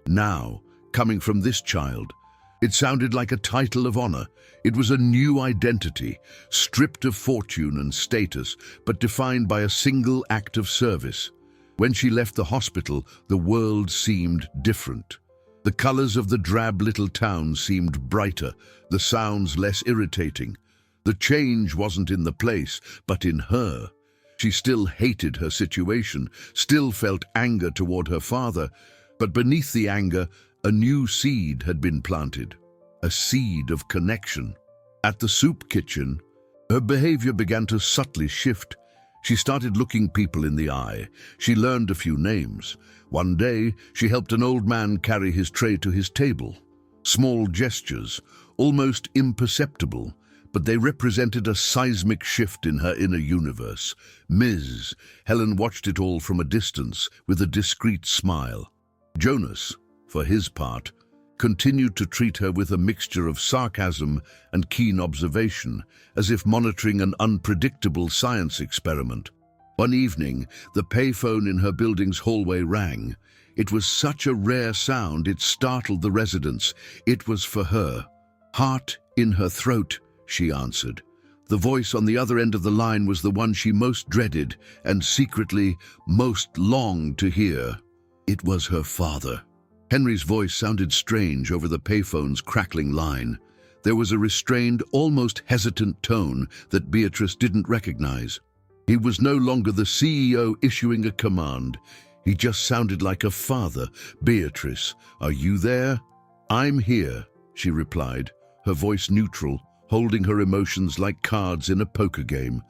Now, coming from this child, it sounded like a title of honor. It was a new identity, stripped of fortune and status, but defined by a single act of service. When she left the hospital, the world seemed different. The colors of the drab little town seemed brighter, the sounds less irritating. The change wasn't in the place, but in her. She still hated her situation, still felt anger toward her father, but beneath the anger, a new seed had been planted, a seed of connection. At the soup kitchen, her behavior began to subtly shift. She started looking people in the eye. She learned a few names. One day, she helped an old man carry his tray to his table. Small gestures, almost imperceptible, but they represented a seismic shift in her inner universe. Helen watched it all from a distance with a discreet smile. Jonas, for his part, continued to treat her with a mixture of sarcasm and keen observation, as if monitoring an unpredictable science experiment. One evening, the payphone in her building's hallway rang. It was such a rare sound it startled the residents. It was for her. "Heart in her throat," she answered. The voice on the other end of the line was the one she most dreaded and secretly most longed to hear. It was her father. Henry's voice sounded strange over the payphone's crackling line. There was a restrained, almost hesitant tone that Beatrice didn't recognize. He was no longer the CEO issuing a command. He just sounded like a father. "Beatrice, are you there?" "I'm here," she replied, her voice neutral, holding her emotions like cards in a poker game.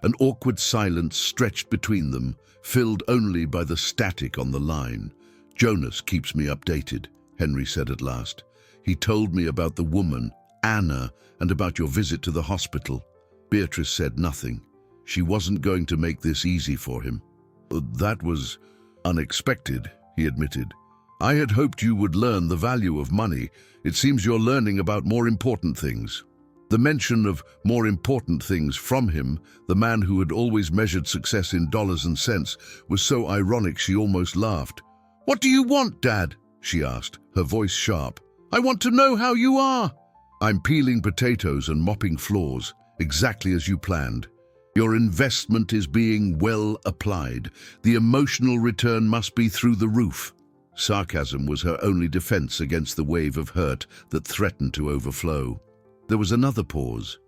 An awkward silence stretched between them, filled only by the static on the line. "Jonas keeps me updated," Henry said at last. "He told me about the woman, Anna, and about your visit to the hospital." Beatrice said nothing. She wasn't going to make this easy for him. "That was unexpected," he admitted. "I had hoped you would learn the value of money. It seems you're learning about more important things." The mention of more important things from him, the man who had always measured success in dollars and cents, was so ironic she almost laughed. "What do you want, Dad?" she asked, her voice sharp. "I want to know how you are." "I'm peeling potatoes and mopping floors, exactly as you planned. Your investment is being well applied. The emotional return must be through the roof." Sarcasm was her only defense against the wave of hurt that threatened to overflow. There was another pause.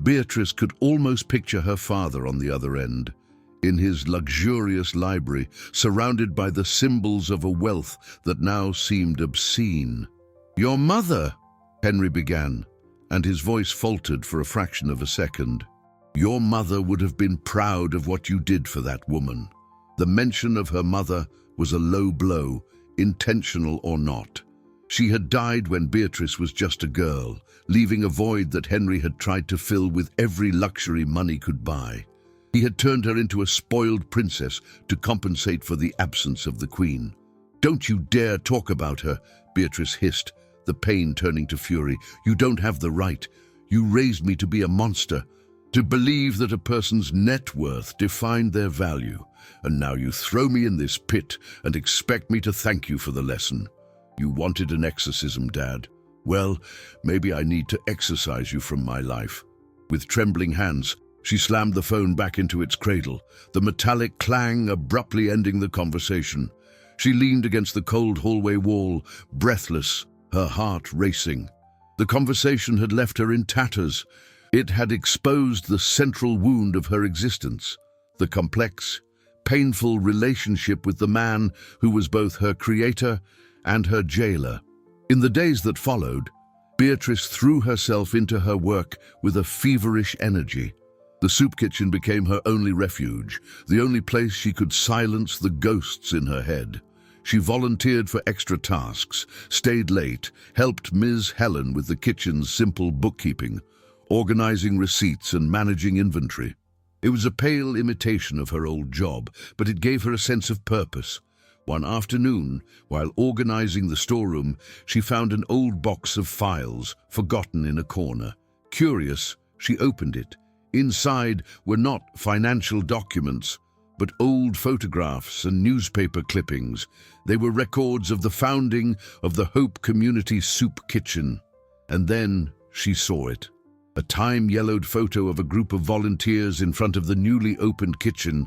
Beatrice could almost picture her father on the other end, in his luxurious library, surrounded by the symbols of a wealth that now seemed obscene. "Your mother," Henry began, and his voice faltered for a fraction of a second. "Your mother would have been proud of what you did for that woman." The mention of her mother was a low blow, intentional or not. She had died when Beatrice was just a girl, leaving a void that Henry had tried to fill with every luxury money could buy. He had turned her into a spoiled princess to compensate for the absence of the queen. "Don't you dare talk about her," Beatrice hissed, the pain turning to fury. "You don't have the right. You raised me to be a monster, to believe that a person's net worth defined their value, and now you throw me in this pit and expect me to thank you for the lesson. You wanted an exorcism, Dad. Well, maybe I need to exorcise you from my life." With trembling hands, she slammed the phone back into its cradle, the metallic clang abruptly ending the conversation. She leaned against the cold hallway wall, breathless, her heart racing. The conversation had left her in tatters. It had exposed the central wound of her existence, the complex, painful relationship with the man who was both her creator and her jailer. In the days that followed, Beatrice threw herself into her work with a feverish energy. The soup kitchen became her only refuge, the only place she could silence the ghosts in her head. She volunteered for extra tasks, stayed late, helped Ms. Helen with the kitchen's simple bookkeeping, organizing receipts and managing inventory. It was a pale imitation of her old job, but it gave her a sense of purpose. One afternoon, while organizing the storeroom, she found an old box of files, forgotten in a corner. Curious, she opened it. Inside were not financial documents, but old photographs and newspaper clippings. They were records of the founding of the Hope Community Soup Kitchen. And then she saw it. A time-yellowed photo of a group of volunteers in front of the newly opened kitchen.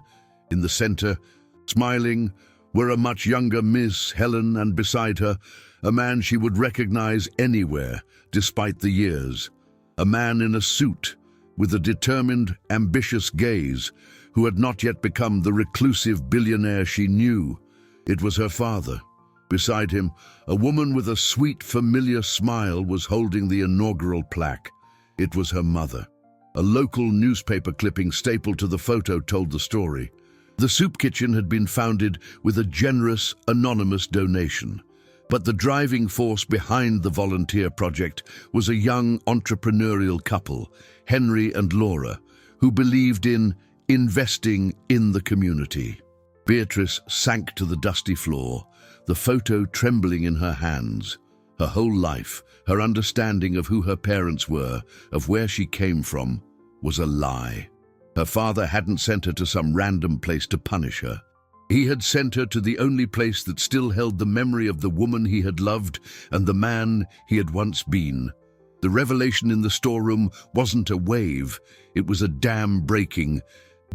In the center, smiling, were a much younger Miss Helen, and beside her, a man she would recognize anywhere, despite the years. A man in a suit, with a determined, ambitious gaze, who had not yet become the reclusive billionaire she knew. It was her father. Beside him, a woman with a sweet, familiar smile was holding the inaugural plaque. It was her mother. A local newspaper clipping stapled to the photo told the story. The soup kitchen had been founded with a generous, anonymous donation. But the driving force behind the volunteer project was a young entrepreneurial couple, Henry and Laura, who believed in investing in the community. Beatrice sank to the dusty floor, the photo trembling in her hands. Her whole life, her understanding of who her parents were, of where she came from, was a lie. Her father hadn't sent her to some random place to punish her. He had sent her to the only place that still held the memory of the woman he had loved and the man he had once been. The revelation in the storeroom wasn't a wave, it was a dam breaking.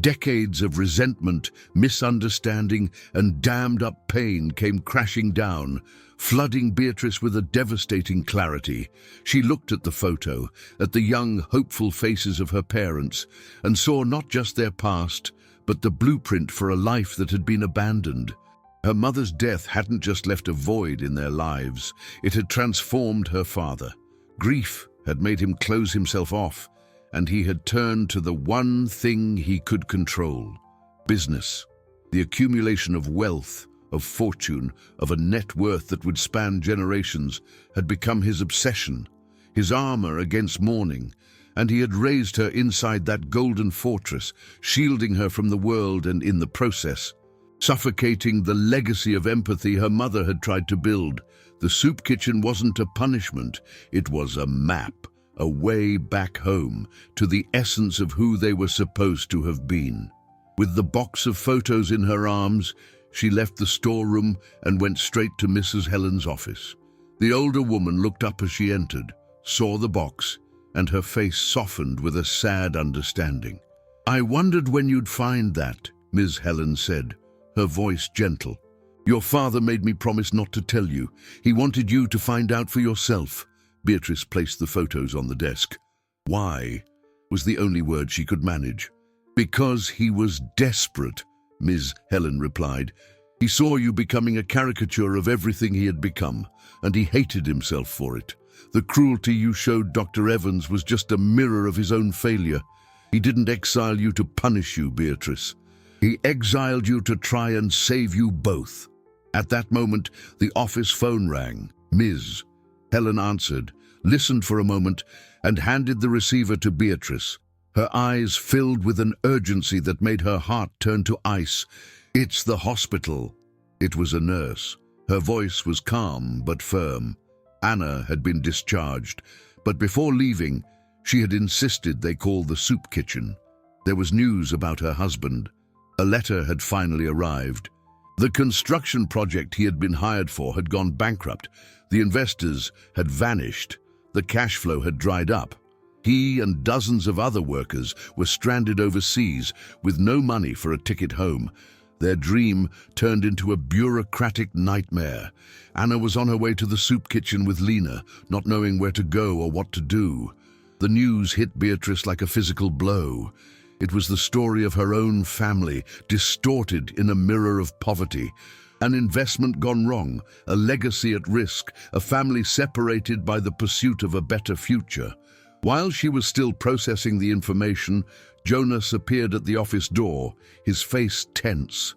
Decades of resentment, misunderstanding, and dammed-up pain came crashing down, flooding Beatrice with a devastating clarity. She looked at the photo, at the young, hopeful faces of her parents, and saw not just their past, but the blueprint for a life that had been abandoned. Her mother's death hadn't just left a void in their lives, it had transformed her father. Grief had made him close himself off, and he had turned to the one thing he could control: business. The accumulation of wealth, of fortune, of a net worth that would span generations had become his obsession, his armor against mourning, and he had raised her inside that golden fortress, shielding her from the world and, in the process, suffocating the legacy of empathy her mother had tried to build. The soup kitchen wasn't a punishment, it was a map, a way back home, to the essence of who they were supposed to have been. With the box of photos in her arms, she left the storeroom and went straight to Mrs. Helen's office. The older woman looked up as she entered, saw the box, and her face softened with a sad understanding. "I wondered when you'd find that," Ms. Helen said, her voice gentle. "Your father made me promise not to tell you. He wanted you to find out for yourself." Beatrice placed the photos on the desk. "Why?" was the only word she could manage. "Because he was desperate," Ms. Helen replied. "He saw you becoming a caricature of everything he had become, and he hated himself for it. The cruelty you showed Dr. Evans was just a mirror of his own failure. He didn't exile you to punish you, Beatrice. He exiled you to try and save you both." At that moment, the office phone rang. Ms. Helen answered, listened for a moment, and handed the receiver to Beatrice. Her eyes filled with an urgency that made her heart turn to ice. "It's the hospital." It was a nurse. Her voice was calm but firm. Anna had been discharged, but before leaving, she had insisted they call the soup kitchen. There was news about her husband. A letter had finally arrived. The construction project he had been hired for had gone bankrupt. The investors had vanished. The cash flow had dried up. He and dozens of other workers were stranded overseas with no money for a ticket home. Their dream turned into a bureaucratic nightmare. Anna was on her way to the soup kitchen with Lena, not knowing where to go or what to do. The news hit Beatrice like a physical blow. It was the story of her own family, distorted in a mirror of poverty. An investment gone wrong, a legacy at risk, a family separated by the pursuit of a better future. While she was still processing the information, Jonas appeared at the office door, his face tense.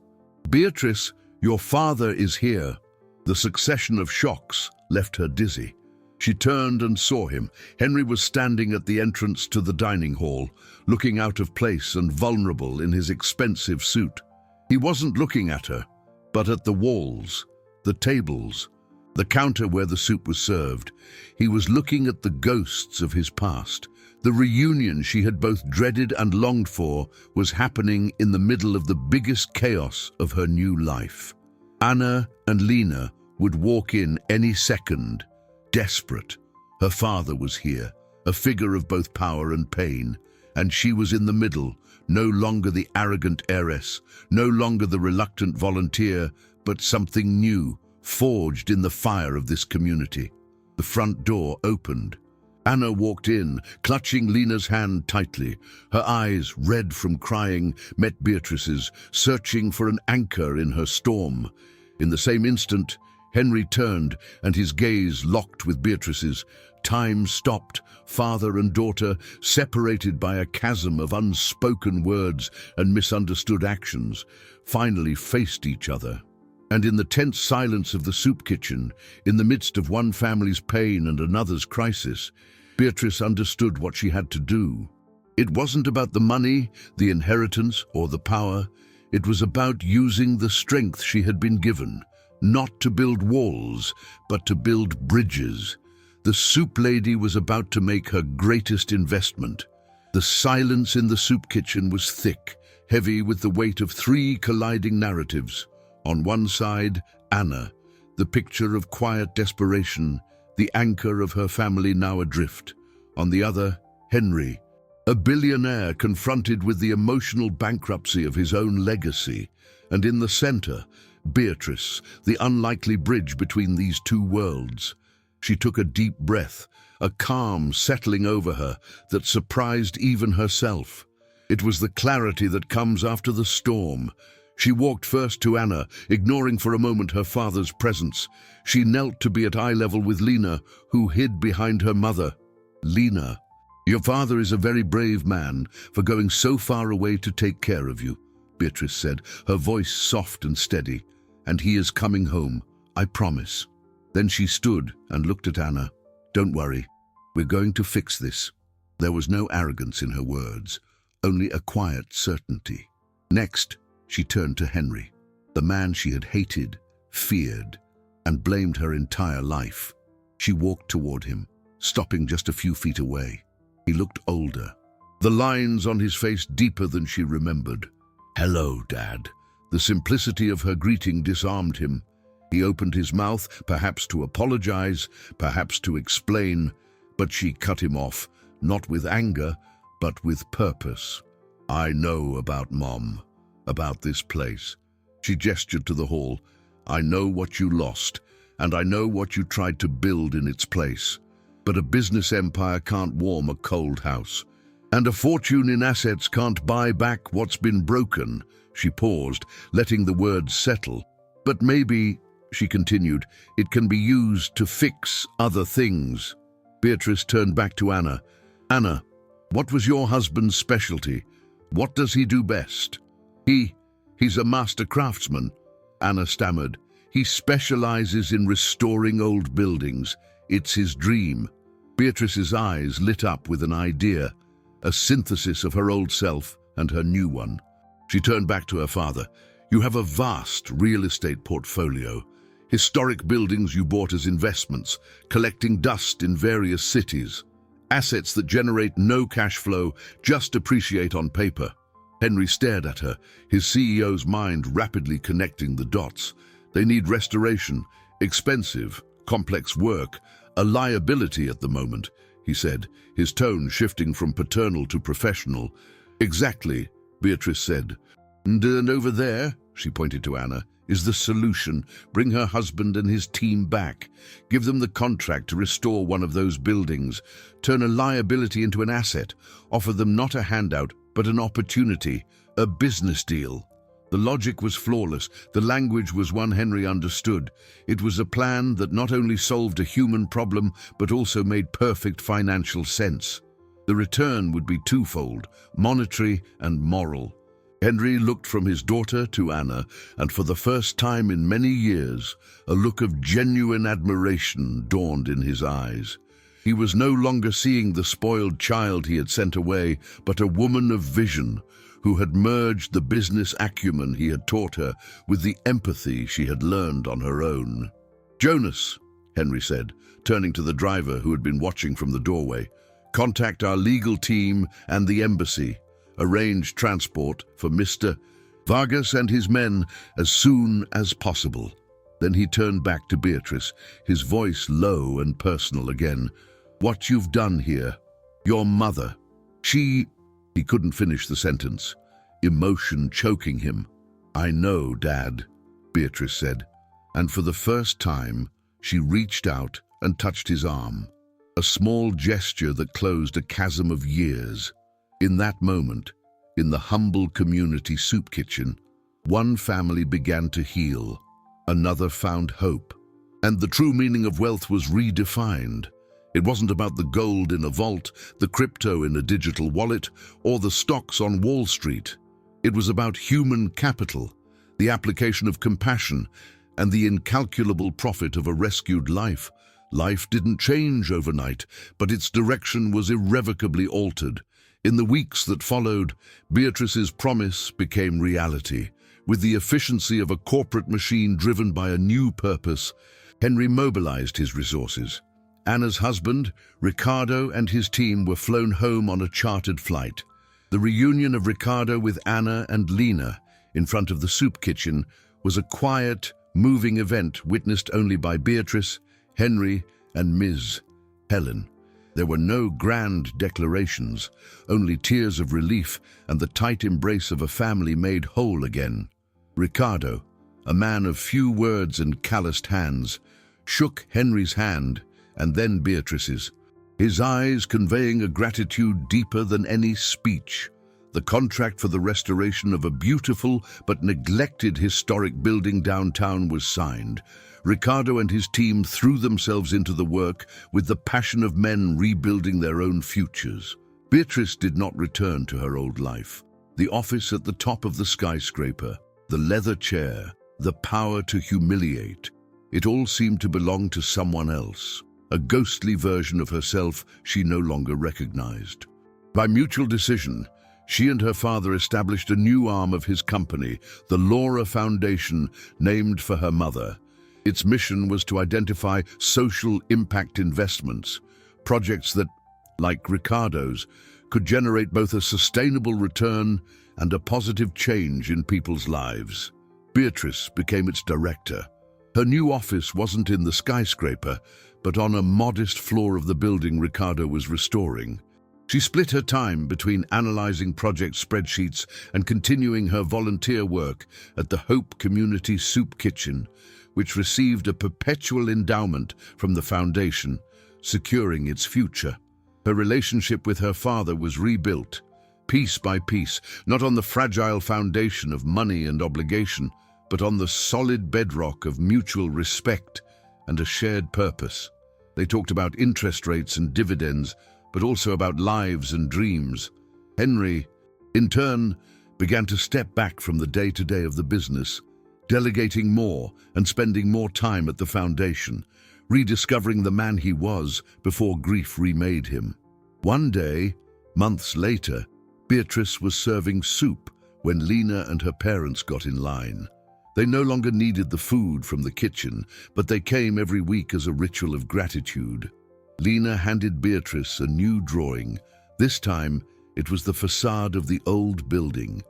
"Beatrice, your father is here." The succession of shocks left her dizzy. She turned and saw him. Henry was standing at the entrance to the dining hall, looking out of place and vulnerable in his expensive suit. He wasn't looking at her, but at the walls, the tables, the counter where the soup was served. He was looking at the ghosts of his past. The reunion she had both dreaded and longed for was happening in the middle of the biggest chaos of her new life. Anna and Lena would walk in any second, desperate. Her father was here, a figure of both power and pain, and she was in the middle, no longer the arrogant heiress, no longer the reluctant volunteer, but something new, forged in the fire of this community. The front door opened. Anna walked in, clutching Lena's hand tightly. Her eyes, red from crying, met Beatrice's, searching for an anchor in her storm. In the same instant, Henry turned, and his gaze locked with Beatrice's. Time stopped, father and daughter, separated by a chasm of unspoken words and misunderstood actions, finally faced each other. And in the tense silence of the soup kitchen, in the midst of one family's pain and another's crisis, Beatrice understood what she had to do. It wasn't about the money, the inheritance, or the power. It was about using the strength she had been given, not to build walls, but to build bridges. The soup lady was about to make her greatest investment. The silence in the soup kitchen was thick, heavy with the weight of 3 colliding narratives. On one side, Anna, the picture of quiet desperation, the anchor of her family now adrift. On the other, Henry, a billionaire confronted with the emotional bankruptcy of his own legacy. And in the center, Beatrice, the unlikely bridge between these two worlds. She took a deep breath, a calm settling over her that surprised even herself. It was the clarity that comes after the storm. She walked first to Anna, ignoring for a moment her father's presence. She knelt to be at eye level with Lena, who hid behind her mother. "Lena, your father is a very brave man for going so far away to take care of you," Beatrice said, her voice soft and steady. "And he is coming home, I promise." Then she stood and looked at Anna. "Don't worry, we're going to fix this." There was no arrogance in her words, only a quiet certainty. Next, she turned to Henry, the man she had hated, feared, and blamed her entire life. She walked toward him, stopping just a few feet away. He looked older, the lines on his face deeper than she remembered. "Hello, Dad." The simplicity of her greeting disarmed him. He opened his mouth, perhaps to apologize, perhaps to explain, but she cut him off, not with anger, but with purpose. "I know about Mom, about this place." She gestured to the hall. "I know what you lost, and I know what you tried to build in its place. But a business empire can't warm a cold house, and a fortune in assets can't buy back what's been broken." She paused, letting the words settle. "But maybe," she continued, "it can be used to fix other things." Beatrice turned back to Anna. "Anna, what was your husband's specialty? What does he do best?" He's a master craftsman," Anna stammered. "He specializes in restoring old buildings. It's his dream." Beatrice's eyes lit up with an idea, a synthesis of her old self and her new one. She turned back to her father. "You have a vast real estate portfolio. Historic buildings you bought as investments, collecting dust in various cities. Assets that generate no cash flow, just appreciate on paper." Henry stared at her, his CEO's mind rapidly connecting the dots. "They need restoration, expensive, complex work, a liability at the moment," he said, his tone shifting from paternal to professional. "Exactly," Beatrice said. And over there," she pointed to Anna, "is the solution. Bring her husband and his team back. Give them the contract to restore one of those buildings. Turn a liability into an asset. Offer them not a handout, but an opportunity, a business deal." The logic was flawless. The language was one Henry understood. It was a plan that not only solved a human problem, but also made perfect financial sense. The return would be twofold, monetary and moral. Henry looked from his daughter to Anna, and for the first time in many years, a look of genuine admiration dawned in his eyes. He was no longer seeing the spoiled child he had sent away, but a woman of vision, who had merged the business acumen he had taught her with the empathy she had learned on her own. "Jonas," Henry said, turning to the driver who had been watching from the doorway, "contact our legal team and the embassy. Arrange transport for Mr. Vargas and his men as soon as possible." Then he turned back to Beatrice, his voice low and personal again. "What you've done here, your mother, she—" He couldn't finish the sentence, emotion choking him. "I know, Dad," Beatrice said, and for the first time, she reached out and touched his arm. a small gesture that closed a chasm of years. In that moment, in the humble community soup kitchen, one family began to heal, another found hope, and the true meaning of wealth was redefined. It wasn't about the gold in a vault, the crypto in a digital wallet, or the stocks on Wall Street. It was about human capital, the application of compassion, and the incalculable profit of a rescued life. Life didn't change overnight, but its direction was irrevocably altered. In the weeks that followed, Beatrice's promise became reality. With the efficiency of a corporate machine driven by a new purpose, Henry mobilized his resources. Anna's husband, Ricardo, and his team were flown home on a chartered flight. The reunion of Ricardo with Anna and Lena in front of the soup kitchen was a quiet, moving event witnessed only by Beatrice, Henry, and Ms. Helen. There were no grand declarations, only tears of relief and the tight embrace of a family made whole again. Ricardo, a man of few words and calloused hands, shook Henry's hand and then Beatrice's, his eyes conveying a gratitude deeper than any speech. The contract for the restoration of a beautiful but neglected historic building downtown was signed. Ricardo and his team threw themselves into the work with the passion of men rebuilding their own futures. Beatrice did not return to her old life. The office at the top of the skyscraper, the leather chair, the power to humiliate, it all seemed to belong to someone else, a ghostly version of herself she no longer recognized. By mutual decision, she and her father established a new arm of his company, the Laura Foundation, named for her mother. Its mission was to identify social impact investments, projects that, like Ricardo's, could generate both a sustainable return and a positive change in people's lives. Beatrice became its director. Her new office wasn't in the skyscraper, but on a modest floor of the building Ricardo was restoring. She split her time between analyzing project spreadsheets and continuing her volunteer work at the Hope Community Soup Kitchen, which received a perpetual endowment from the foundation, securing its future. Her relationship with her father was rebuilt, piece by piece, not on the fragile foundation of money and obligation, but on the solid bedrock of mutual respect and a shared purpose. They talked about interest rates and dividends, but also about lives and dreams. Henry, in turn, began to step back from the day-to-day of the business, delegating more and spending more time at the foundation, rediscovering the man he was before grief remade him. One day, months later, Beatrice was serving soup when Lena and her parents got in line. They no longer needed the food from the kitchen, but they came every week as a ritual of gratitude. Lena handed Beatrice a new drawing. This time, it was the facade of the old building,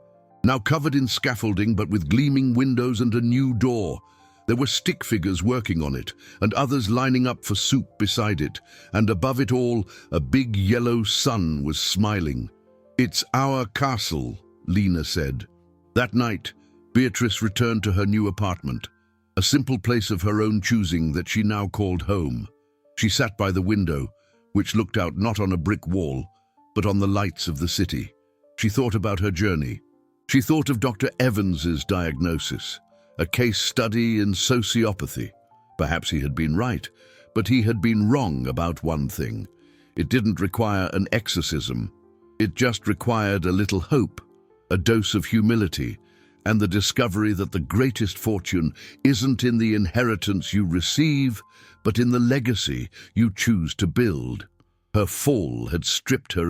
now covered in scaffolding but with gleaming windows and a new door. There were stick figures working on it, and others lining up for soup beside it, and above it all, a big yellow sun was smiling. "It's our castle," Lena said. That night, Beatrice returned to her new apartment, a simple place of her own choosing that she now called home. She sat by the window, which looked out not on a brick wall, but on the lights of the city. She thought about her journey. She thought of Dr. Evans's diagnosis, a case study in sociopathy. Perhaps he had been right, but he had been wrong about one thing. It didn't require an exorcism. It just required a little hope, a dose of humility, and the discovery that the greatest fortune isn't in the inheritance you receive, but in the legacy you choose to build. Her fall had stripped her